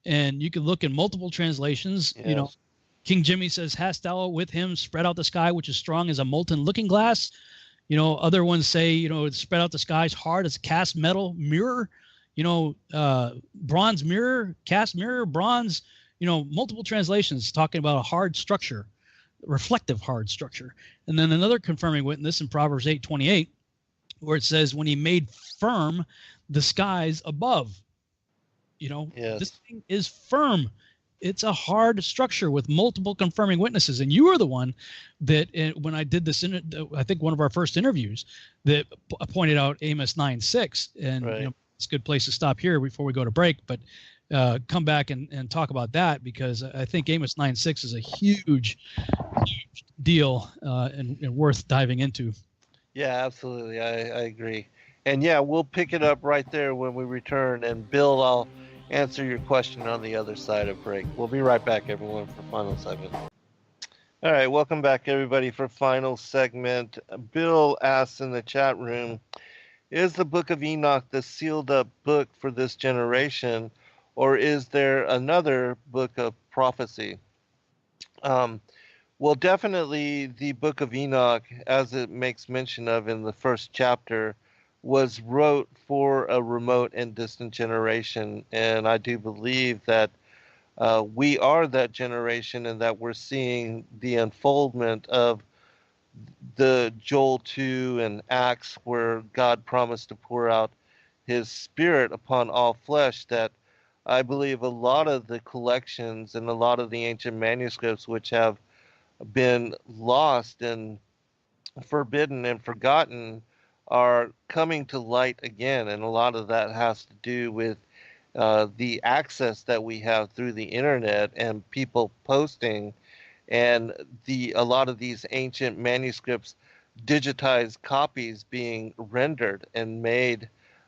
and you can look in multiple translations. Yes. King Jimmy says, hast thou with him spread out the sky, which is strong as a molten looking glass. Other ones say, it's spread out the skies hard as a cast metal mirror, bronze mirror, cast mirror, bronze, multiple translations talking about a hard structure, reflective hard structure. And then another confirming witness in Proverbs 8:28, where it says, when he made firm the skies above, Yes. This thing is firm. It's a hard structure with multiple confirming witnesses. And you were the one that when I did this, I think one of our first interviews, that pointed out Amos 9:6. And it's a good place to stop here before we go to break. But come back and talk about that, because I think Amos 9:6 is a huge deal and worth diving into. Yeah, absolutely. I agree. And we'll pick it up right there when we return. And Bill, I'll answer your question on the other side of break. We'll be right back, everyone, for final segment. All right, welcome back, everybody, for final segment. Bill asks in the chat room, is the Book of Enoch the sealed up book for this generation, or is there another book of prophecy? Well, definitely the Book of Enoch, as it makes mention of in the first chapter, was wrote for a remote and distant generation. And I do believe that we are that generation, and that we're seeing the unfoldment of the Joel 2 and Acts, where God promised to pour out his spirit upon all flesh. That I believe a lot of the collections and a lot of the ancient manuscripts, which have been lost and forbidden and forgotten, are coming to light again, and a lot of that has to do with the access that we have through the internet and people posting, and a lot of these ancient manuscripts, digitized copies being rendered and made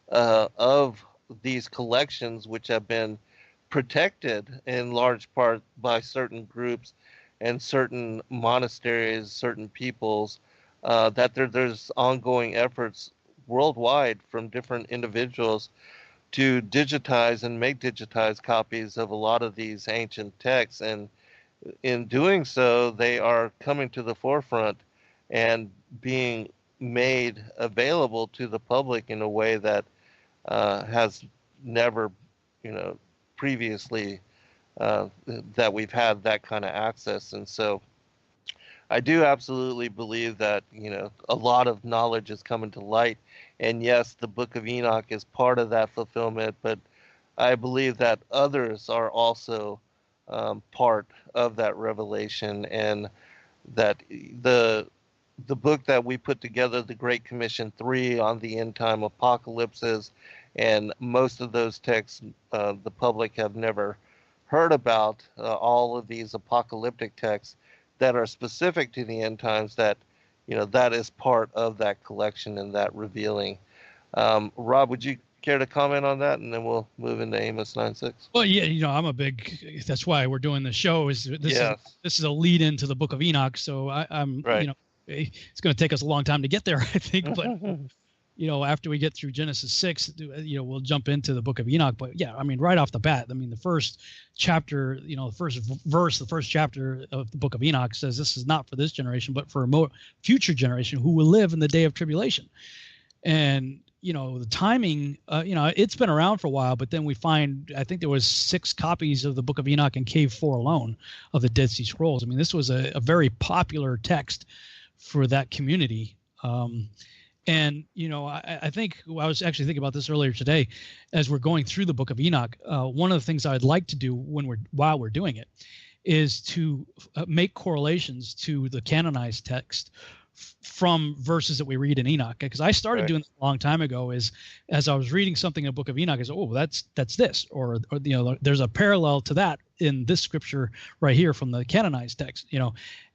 of these collections, which have been protected in large part by certain groups and certain monasteries, certain peoples, that there's ongoing efforts worldwide from different individuals to digitize and make digitized copies of a lot of these ancient texts. And in doing so, they are coming to the forefront and being made available to the public in a way that has never, you know, previously that we've had that kind of access. And so I do absolutely believe that, you know, a lot of knowledge is coming to light. And yes, the Book of Enoch is part of that fulfillment, but I believe that others are also part of that revelation, and that the book that we put together, the Great Commission 3 on the end time apocalypses, and most of those texts the public have never heard about. All of these apocalyptic texts that are specific to the end times, that, you know, that is part of that collection and that revealing. Rob, would you care to comment on that, and then we'll move into Amos 9:6? Well, yeah, I'm a big. That's why we're doing the show. Yes. This is a lead into the Book of Enoch. So I'm, Right. it's going to take us a long time to get there, I think. But after we get through Genesis 6, we'll jump into the Book of Enoch. But yeah, I mean, right off the bat, I mean, the first chapter, the first verse, the first chapter of the Book of Enoch says, "This is not for this generation, but for a future generation who will live in the day of tribulation." And the timing, it's been around for a while, but then we find, I think there was 6 copies of the Book of Enoch in Cave 4 alone of the Dead Sea Scrolls. I mean, this was a very popular text for that community. I think I was actually thinking about this earlier today as we're going through the Book of Enoch. One of the things I'd like to do while we're doing it is to make correlations to the canonized text from verses that we read in Enoch, because I started doing this a long time ago. Is as I was reading something in the Book of Enoch, is that's this, or there's a parallel to that in this scripture right here from the canonized text,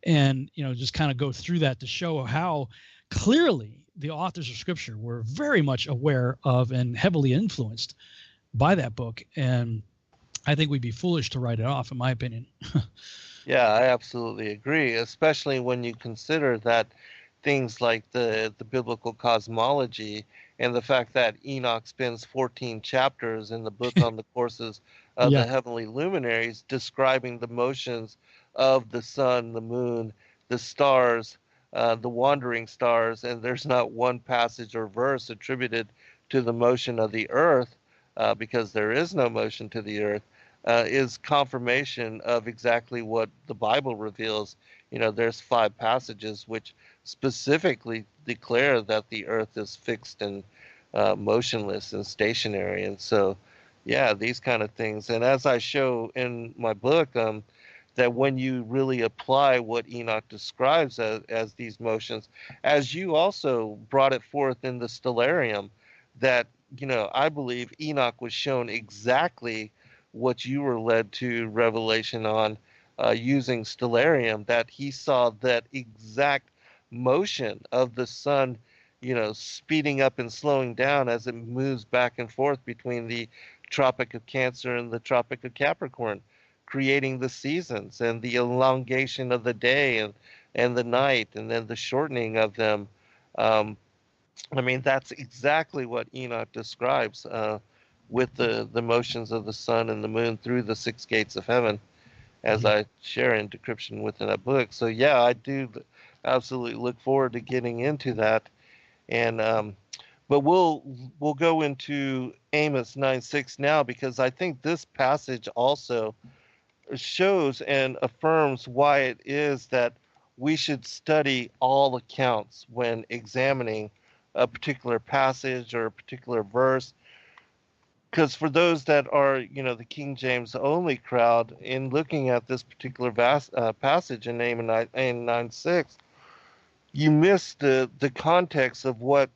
and just kind of go through that to show how clearly the authors of scripture were very much aware of and heavily influenced by that book. And I think we'd be foolish to write it off, in my opinion. Yeah, I absolutely agree, especially when you consider that things like the biblical cosmology and the fact that Enoch spends 14 chapters in the book on the courses of Yeah. the heavenly luminaries describing the motions of the sun, the moon, the stars, the wandering stars, and there's not one passage or verse attributed to the motion of the earth, because there is no motion to the earth. Is confirmation of exactly what the Bible reveals. There's 5 passages which specifically declare that the earth is fixed and motionless and stationary. And so, yeah, these kind of things. And as I show in my book, that when you really apply what Enoch describes as these motions, as you also brought it forth in the Stellarium, that, I believe Enoch was shown exactly what you were led to revelation on, using Stellarium, that he saw that exact motion of the sun, speeding up and slowing down as it moves back and forth between the Tropic of Cancer and the Tropic of Capricorn, creating the seasons and the elongation of the day and the night, and then the shortening of them. I mean, that's exactly what Enoch describes, with the motions of the sun and the moon through the 6 gates of heaven, as I share in Decryption within that book. So yeah, I do absolutely look forward to getting into that. And but we'll go into Amos 9:6 now, because I think this passage also shows and affirms why it is that we should study all accounts when examining a particular passage or a particular verse. Because for those that are, the King James only crowd, in looking at this particular passage in Amos 9:6, you miss the context of what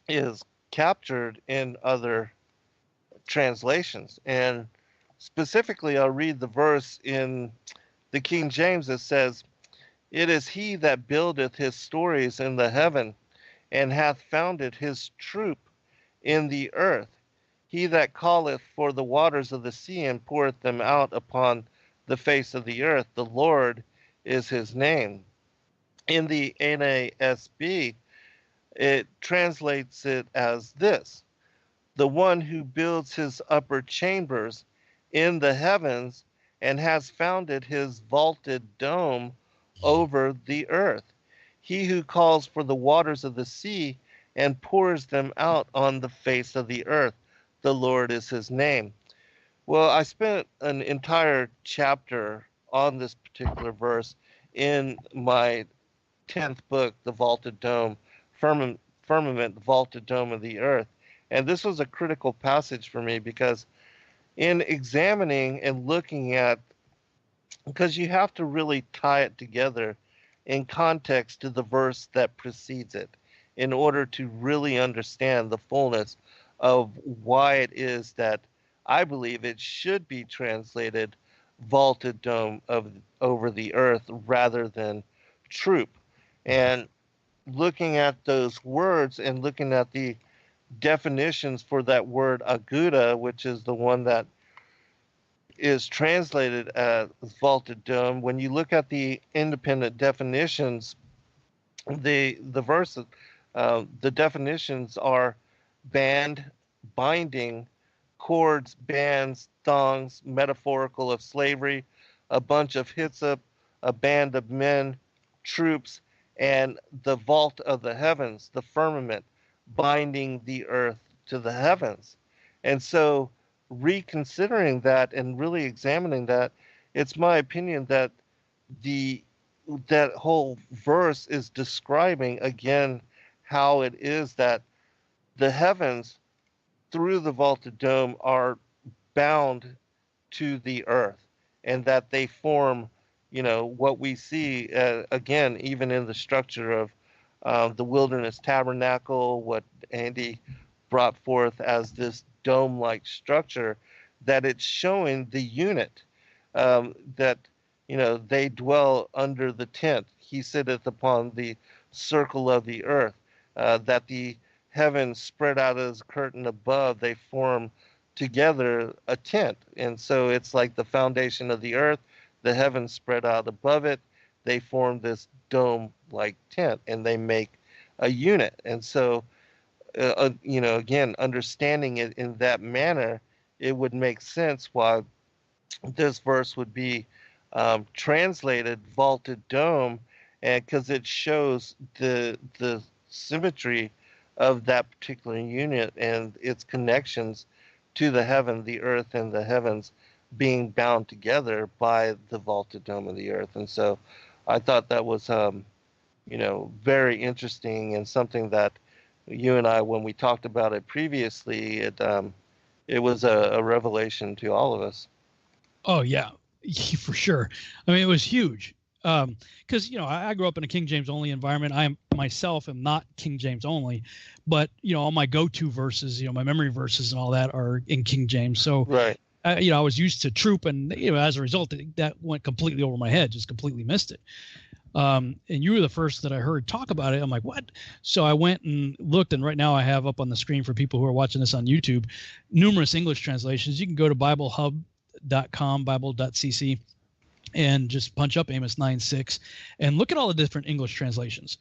is captured in other translations. And specifically, I'll read the verse in the King James that says, "It is he that buildeth his stories in the heaven, and hath founded his troop in the earth. He that calleth for the waters of the sea, and poureth them out upon the face of the earth. The Lord is his name." In the NASB, it translates it as this: "The one who builds his upper chambers in the heavens, and has founded his vaulted dome over the earth. He who calls for the waters of the sea, and pours them out on the face of the earth. The Lord is his name." Well, I spent an entire chapter on this particular verse in my 10th book, The Vaulted Dome, Firmament, the Vaulted Dome of the Earth. And this was a critical passage for me, because in examining and looking at, because you have to really tie it together in context to the verse that precedes it in order to really understand the fullness of why it is that I believe it should be translated vaulted dome of over the earth rather than troop. And looking at those words and looking at the definitions for that word aguda, which is the one that is translated as vaulted dome, when you look at the independent definitions, the verse, the definitions are band, binding, cords, bands, thongs, metaphorical of slavery, a bunch of hyssop, a band of men, troops, and the vault of the heavens, the firmament, binding the earth to the heavens. And so, reconsidering that and really examining that, it's my opinion that the that whole verse is describing again how it is that the heavens through the vaulted dome are bound to the earth, and that they form, what we see again, even in the structure of the wilderness tabernacle, what Andy brought forth as this dome like structure, that it's showing the unit, that they dwell under the tent. He sitteth upon the circle of the earth, that the heavens spread out as a curtain above, they form together a tent. And so it's like the foundation of the earth, the heavens spread out above it, they form this dome like tent, and they make a unit. And so, again, understanding it in that manner, it would make sense why this verse would be translated vaulted dome, and because it shows the symmetry of that particular unit and its connections to the heaven, the earth, and the heavens being bound together by the vaulted dome of the earth. And so I thought that was very interesting, and something that you and I, when we talked about it previously, it was a revelation to all of us. Oh yeah, for sure. I mean, it was huge. Because I grew up in a King James only environment. I myself am not King James only, but all my go-to verses, my memory verses and all that are in King James. So Right. I was used to troop, and as a result, that went completely over my head, just completely missed it. And you were the first that I heard talk about it. I'm like, what? So I went and looked, and right now I have up on the screen for people who are watching this on YouTube, numerous English translations. You can go to BibleHub.com, Bible.cc, and just punch up Amos 9:6 and look at all the different English translations,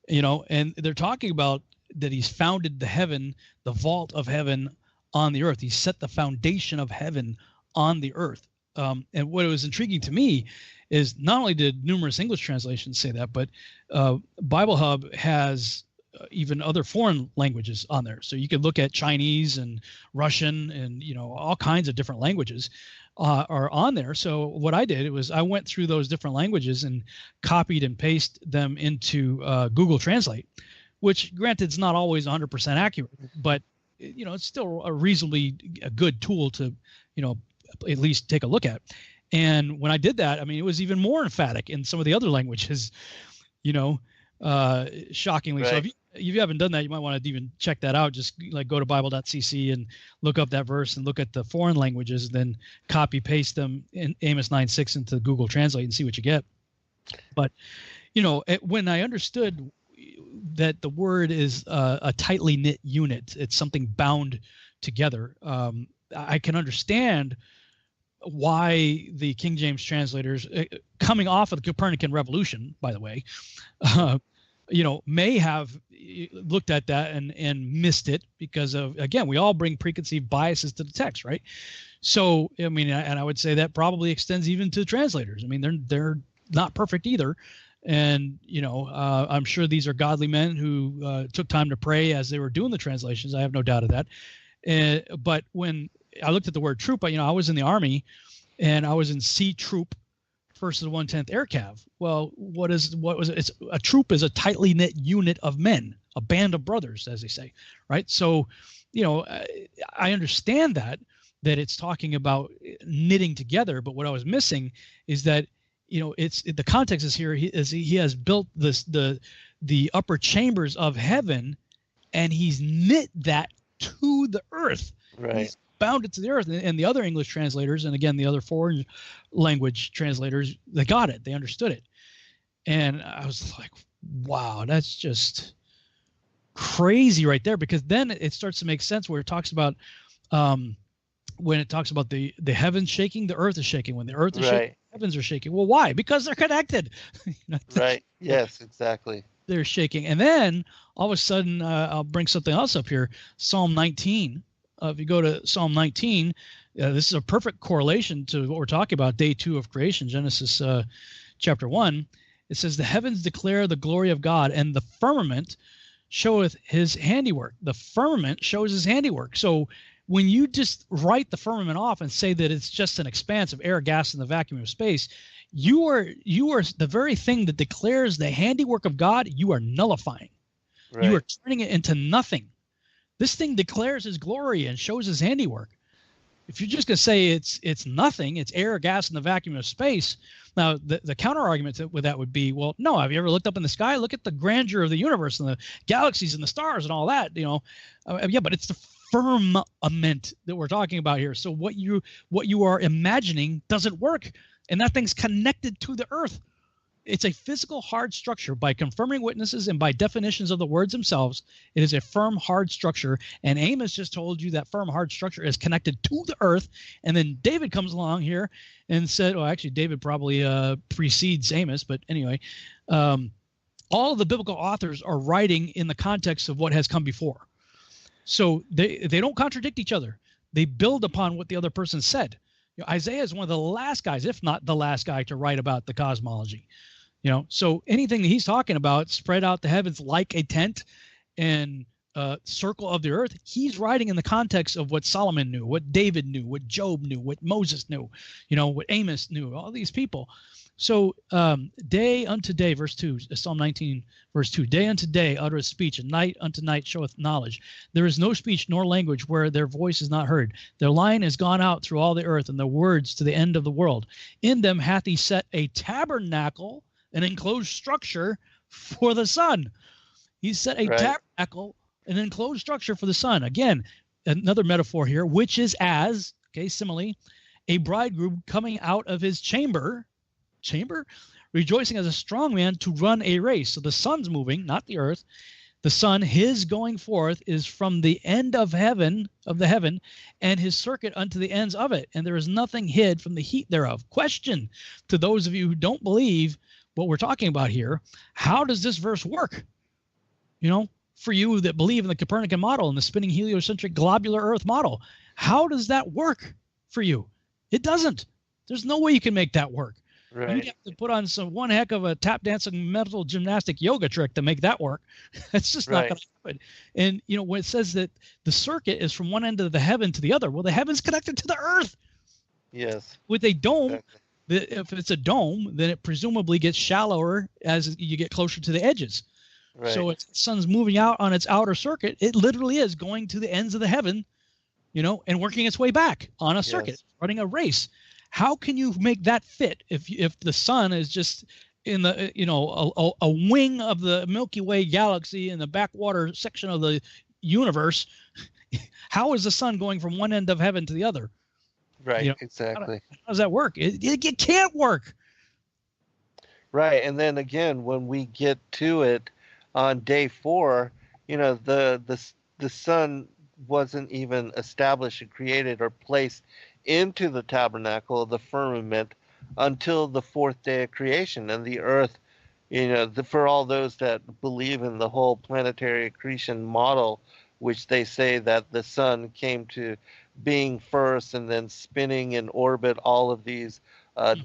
and they're talking about that he's founded the vault of heaven on the earth. He set the foundation of heaven on the earth. And what was intriguing to me is not only did numerous English translations say that, but Bible Hub has even other foreign languages on there. So you could look at Chinese and Russian and, all kinds of different languages are on there. So what I did was I went through those different languages and copied and pasted them into Google Translate, which granted is not always 100% accurate, but it's still a reasonably good tool to, at least take a look at. And when I did that, I mean, it was even more emphatic in some of the other languages, shockingly. Right. So if you haven't done that, you might want to even check that out. Just like go to bible.cc and look up that verse and look at the foreign languages, then copy paste them in Amos 9:6 into Google Translate and see what you get. But when I understood that the word is a tightly knit unit, it's something bound together. I can understand why the King James translators, coming off of the Copernican revolution, by the way, may have looked at that and missed it because of, again, we all bring preconceived biases to the text, right? So, I mean, and I would say that probably extends even to translators. I mean, they're not perfect either. And, I'm sure these are godly men who took time to pray as they were doing the translations. I have no doubt of that. But when I looked at the word troop, I was in the Army and I was in C Troop, 1st of the 110th Air Cav. Well, what was it? It's a troop is a tightly knit unit of men, a band of brothers, as they say, right? So, I understand that it's talking about knitting together, but what I was missing is that, the context is here. He has built the upper chambers of heaven, and he's knit that to the earth. Right. He's bound it to the earth. And the other English translators, and again, the other foreign language translators, they got it. They understood it. And I was like, wow, that's just crazy right there, because then it starts to make sense where it talks about when it talks about the heavens shaking, the earth is shaking. When the earth is shaking, the heavens are shaking. Well, why? Because they're connected. Right. Yes, exactly. They're shaking. And then all of a sudden, I'll bring something else up here. Psalm 19. If you go to Psalm 19, this is a perfect correlation to what we're talking about, day 2 of creation, Genesis chapter 1. It says, the heavens declare the glory of God, and the firmament showeth his handiwork. The firmament shows his handiwork. So when you just write the firmament off and say that it's just an expanse of air, gas, in the vacuum of space, you are the very thing that declares the handiwork of God, you are nullifying. Right. You are turning it into nothing. This thing declares his glory and shows his handiwork. If you're just going to say it's nothing, it's air, gas, in the vacuum of space. Now, the counter argument with that would be, well, no, have you ever looked up in the sky? Look at the grandeur of the universe and the galaxies and the stars and all that, yeah, but it's the firmament that we're talking about here. So what you are imagining doesn't work, and that thing's connected to the earth. It's a physical hard structure. By confirming witnesses and by definitions of the words themselves, it is a firm hard structure. And Amos just told you that firm hard structure is connected to the earth. And then David comes along here and said, well, actually David probably precedes Amos, but anyway, all of the biblical authors are writing in the context of what has come before. So they don't contradict each other. They build upon what the other person said. Isaiah is one of the last guys, if not the last guy, to write about the cosmology. So anything that he's talking about, spread out the heavens like a tent and circle of the earth, he's writing in the context of what Solomon knew, what David knew, what Job knew, what Moses knew, what Amos knew, all these people. So day unto day, verse 2, Psalm 19, verse 2, day unto day uttereth speech, and night unto night showeth knowledge. There is no speech nor language where their voice is not heard. Their line is gone out through all the earth, and their words to the end of the world. In them hath he set a tabernacle, an enclosed structure for the sun. He set a tabernacle, an enclosed structure for the sun. Again, another metaphor here, which is as, simile, a bridegroom coming out of his chamber, rejoicing as a strong man to run a race. So the sun's moving, not the earth. The sun, his going forth is from the end of heaven, and his circuit unto the ends of it. And there is nothing hid from the heat thereof. Question to those of you who don't believe what we're talking about here, how does this verse work? For you that believe in the Copernican model and the spinning heliocentric globular earth model, how does that work for you? It doesn't. There's no way you can make that work. Right. You'd have to put on one heck of a tap dancing mental gymnastic yoga trick to make that work. It's just not going to happen. And, when it says that the circuit is from one end of the heaven to the other, well, the heaven's connected to the earth. Yes. With a dome, if it's a dome, then it presumably gets shallower as you get closer to the edges. Right. So the sun's moving out on its outer circuit. It literally is going to the ends of the heaven, and working its way back on a circuit, running a race. How can you make that fit if the sun is just in the a wing of the Milky Way galaxy in the backwater section of the universe. How is the sun going from one end of heaven to the other? Right, How exactly. does that work? It can't work. Right, and then again, when we get to it on day 4, the sun wasn't even established and created or placed into the tabernacle of the firmament until the 4th day of creation, and the earth, for all those that believe in the whole planetary accretion model, which they say that the sun came to being first and then spinning in orbit all of these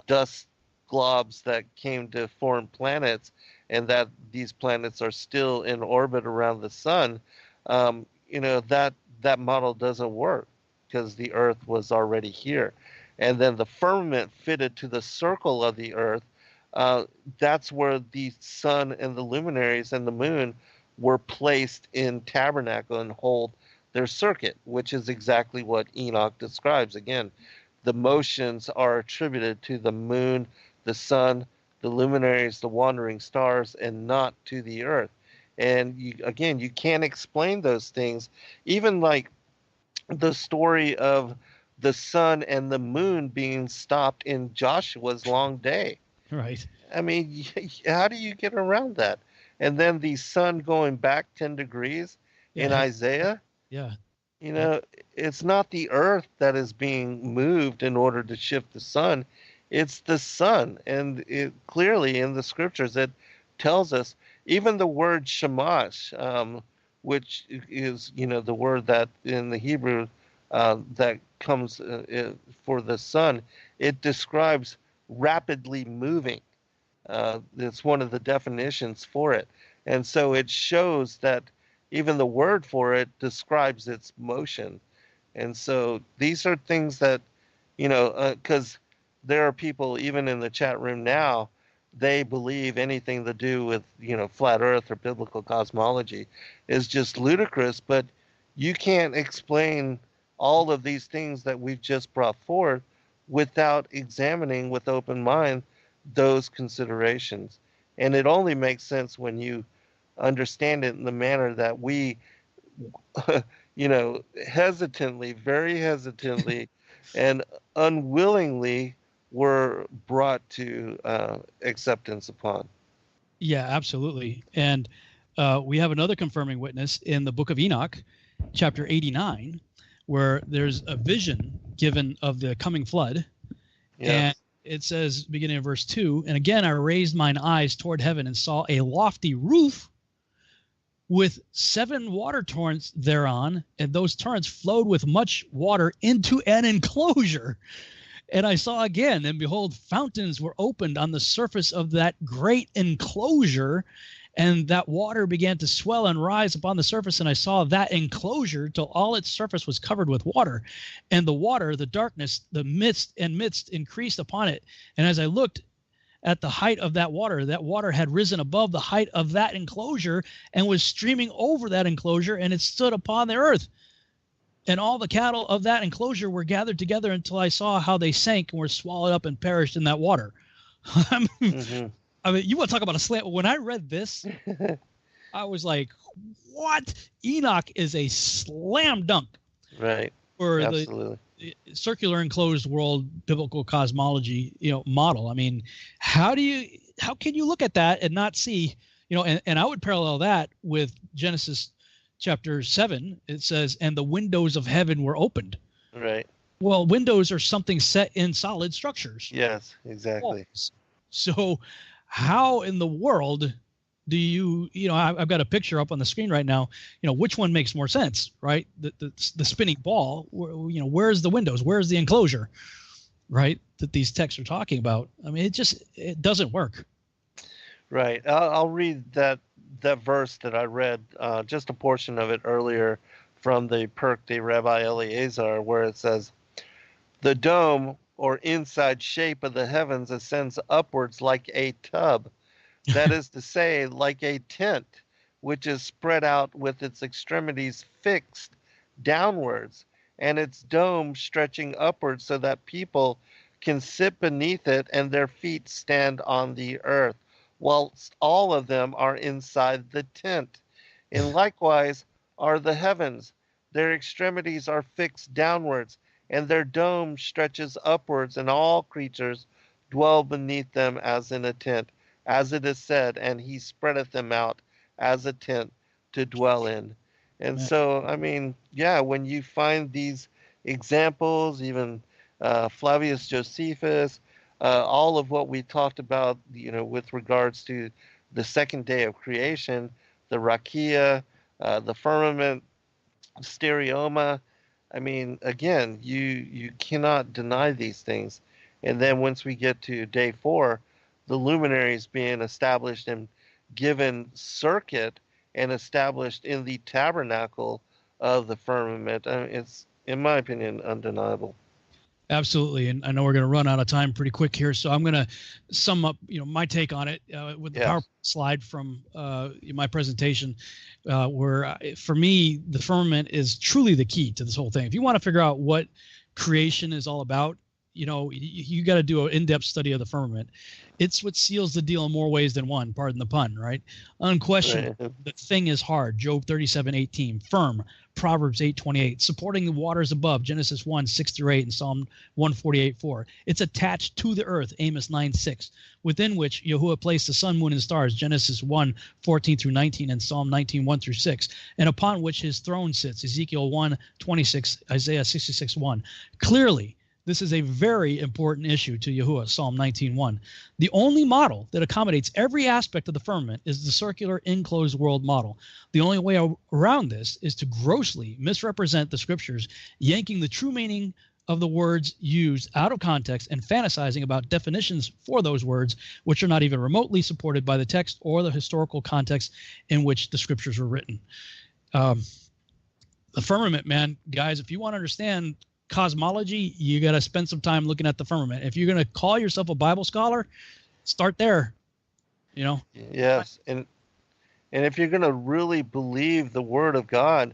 dust globs that came to form planets, and that these planets are still in orbit around the sun. That model doesn't work because the Earth was already here, and then the firmament fitted to the circle of the Earth. That's where the sun and the luminaries and the moon were placed in tabernacle and hold their circuit, which is exactly what Enoch describes. Again, the motions are attributed to the moon, the sun, the luminaries, the wandering stars, and not to the earth. And you can't explain those things. Even like the story of the sun and the moon being stopped in Joshua's long day. Right. I mean, how do you get around that? And then the sun going back 10 degrees in Yeah. Isaiah, Yeah. you Yeah. know, it's not the earth that is being moved in order to shift the sun. It's the sun. And it clearly in the scriptures, it tells us even the word shamash, which is, the word that in the Hebrew that comes for the sun, it describes rapidly moving. It's one of the definitions for it. And so it shows that even the word for it describes its motion. And so these are things that, because there are people even in the chat room now, they believe anything to do with, flat earth or biblical cosmology is just ludicrous, but you can't explain all of these things that we've just brought forth without examining with open mind those considerations. And it only makes sense when you understand it in the manner that we, hesitantly, very hesitantly, and unwillingly were brought to acceptance upon. Yeah, absolutely. And we have another confirming witness in the book of Enoch, chapter 89, where there's a vision given of the coming flood. Yes. And it says, beginning in verse 2, and again I raised mine eyes toward heaven and saw a lofty roof with 7 water torrents thereon, and those torrents flowed with much water into an enclosure. And I saw again, and behold, fountains were opened on the surface of that great enclosure, and that water began to swell and rise upon the surface. And I saw that enclosure till all its surface was covered with water. And the water, the darkness, the mist increased upon it. And as I looked at the height of that water had risen above the height of that enclosure and was streaming over that enclosure, and it stood upon the earth. And all the cattle of that enclosure were gathered together until I saw how they sank and were swallowed up and perished in that water. Mm-hmm. I mean, you want to talk about a slant. When I read this, I was like, what? Enoch is a slam dunk. Right. For Absolutely. The circular enclosed world biblical cosmology, model. I mean, how can you look at that and not see, and I would parallel that with Genesis chapter 7. It says, and the windows of heaven were opened. Right. Well, windows are something set in solid structures. Yes, exactly. So how in the world do I've got a picture up on the screen right now, which one makes more sense, right? The spinning ball, where's the windows? Where's the enclosure, right? That these texts are talking about. I mean, it doesn't work. Right. I'll read that verse that I read, just a portion of it earlier from the Perk de Rabbi Eleazar, where it says, the dome or inside shape of the heavens ascends upwards like a tub. That is to say, like a tent, which is spread out with its extremities fixed downwards, and its dome stretching upwards so that people can sit beneath it and their feet stand on the earth. whilst all of them are inside the tent. And likewise are the heavens. Their extremities are fixed downwards, and their dome stretches upwards, and all creatures dwell beneath them as in a tent, as it is said, and he spreadeth them out as a tent to dwell in. And Man. so, I mean, yeah, when you find these examples, even Flavius Josephus, all of what we talked about, with regards to the second day of creation, the rakia, the firmament, stereoma. I mean, again, you cannot deny these things. And then once we get to day 4, the luminaries being established and given circuit and established in the tabernacle of the firmament, it's, in my opinion, undeniable. Absolutely, and I know we're going to run out of time pretty quick here, so I'm going to sum up, my take on it with the Yes. PowerPoint slide from my presentation, where for me the firmament is truly the key to this whole thing. If you want to figure out what creation is all about, you got to do an in-depth study of the firmament. It's what seals the deal in more ways than one, pardon the pun, right? Unquestioned, Right. the thing is hard, Job 37:18, firm, Proverbs 8:28, supporting the waters above, Genesis 1:6-8, and Psalm 148:4. It's attached to the earth, Amos 9:6, within which Yahuwah placed the sun, moon, and stars, Genesis 1:14-19, and Psalm 19:1-6, and upon which his throne sits, Ezekiel 1:26, Isaiah 66:1. Clearly, this is a very important issue to Yahuwah, Psalm 19:1. The only model that accommodates every aspect of the firmament is the circular enclosed world model. The only way around this is to grossly misrepresent the scriptures, yanking the true meaning of the words used out of context and fantasizing about definitions for those words, which are not even remotely supported by the text or the historical context in which the scriptures were written. The firmament, man, guys, if you want to understand cosmology, you got to spend some time looking at the firmament. If you're going to call yourself a Bible scholar, start there. Yes, and if you're going to really believe the Word of God,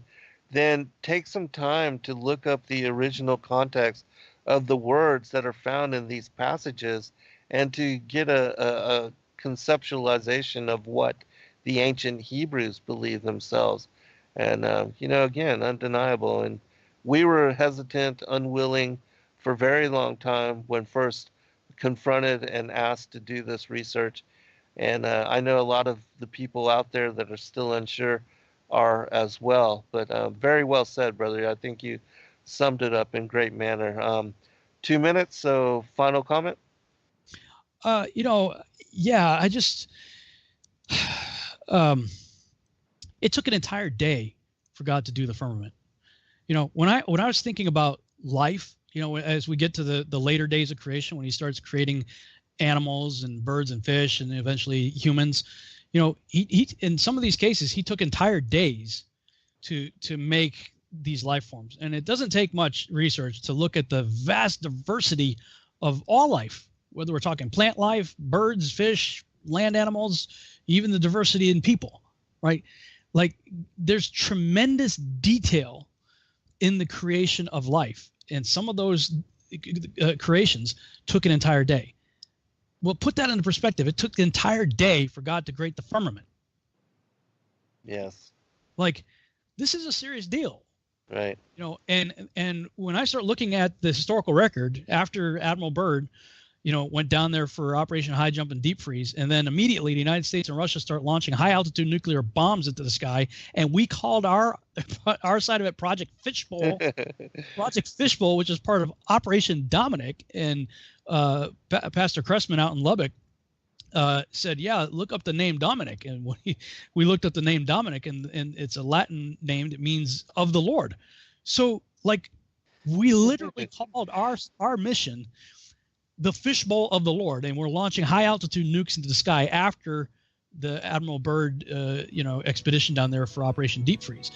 then take some time to look up the original context of the words that are found in these passages, and to get a conceptualization of what the ancient Hebrews believed themselves. And again, undeniable. And we were hesitant, unwilling for a very long time when first confronted and asked to do this research. And I know a lot of the people out there that are still unsure are as well. But very well said, brother. I think you summed it up in great manner. 2 minutes, so final comment? Yeah, I just, it took an entire day for God to do the firmament. When I was thinking about life, as we get to the later days of creation, when he starts creating animals and birds and fish and eventually humans, he in some of these cases, he took entire days to make these life forms. And it doesn't take much research to look at the vast diversity of all life, whether we're talking plant life, birds, fish, land animals, even the diversity in people, right? Like, there's tremendous detail in the creation of life, and some of those creations took an entire day. Well, put that into perspective. It took the entire day for God to create the firmament. Yes. Like, this is a serious deal. Right. And when I start looking at the historical record after Admiral Byrd, went down there for Operation High Jump and Deep Freeze, and then immediately the United States and Russia start launching high-altitude nuclear bombs into the sky, and we called our side of it Project Fishbowl, which is part of Operation Dominic, and Pastor Cressman out in Lubbock said, yeah, look up the name Dominic, and we looked up the name Dominic, and it's a Latin name that means of the Lord. So, like, we literally called our mission the fishbowl of the Lord, and we're launching high altitude nukes into the sky after the Admiral Byrd, expedition down there for Operation Deep Freeze.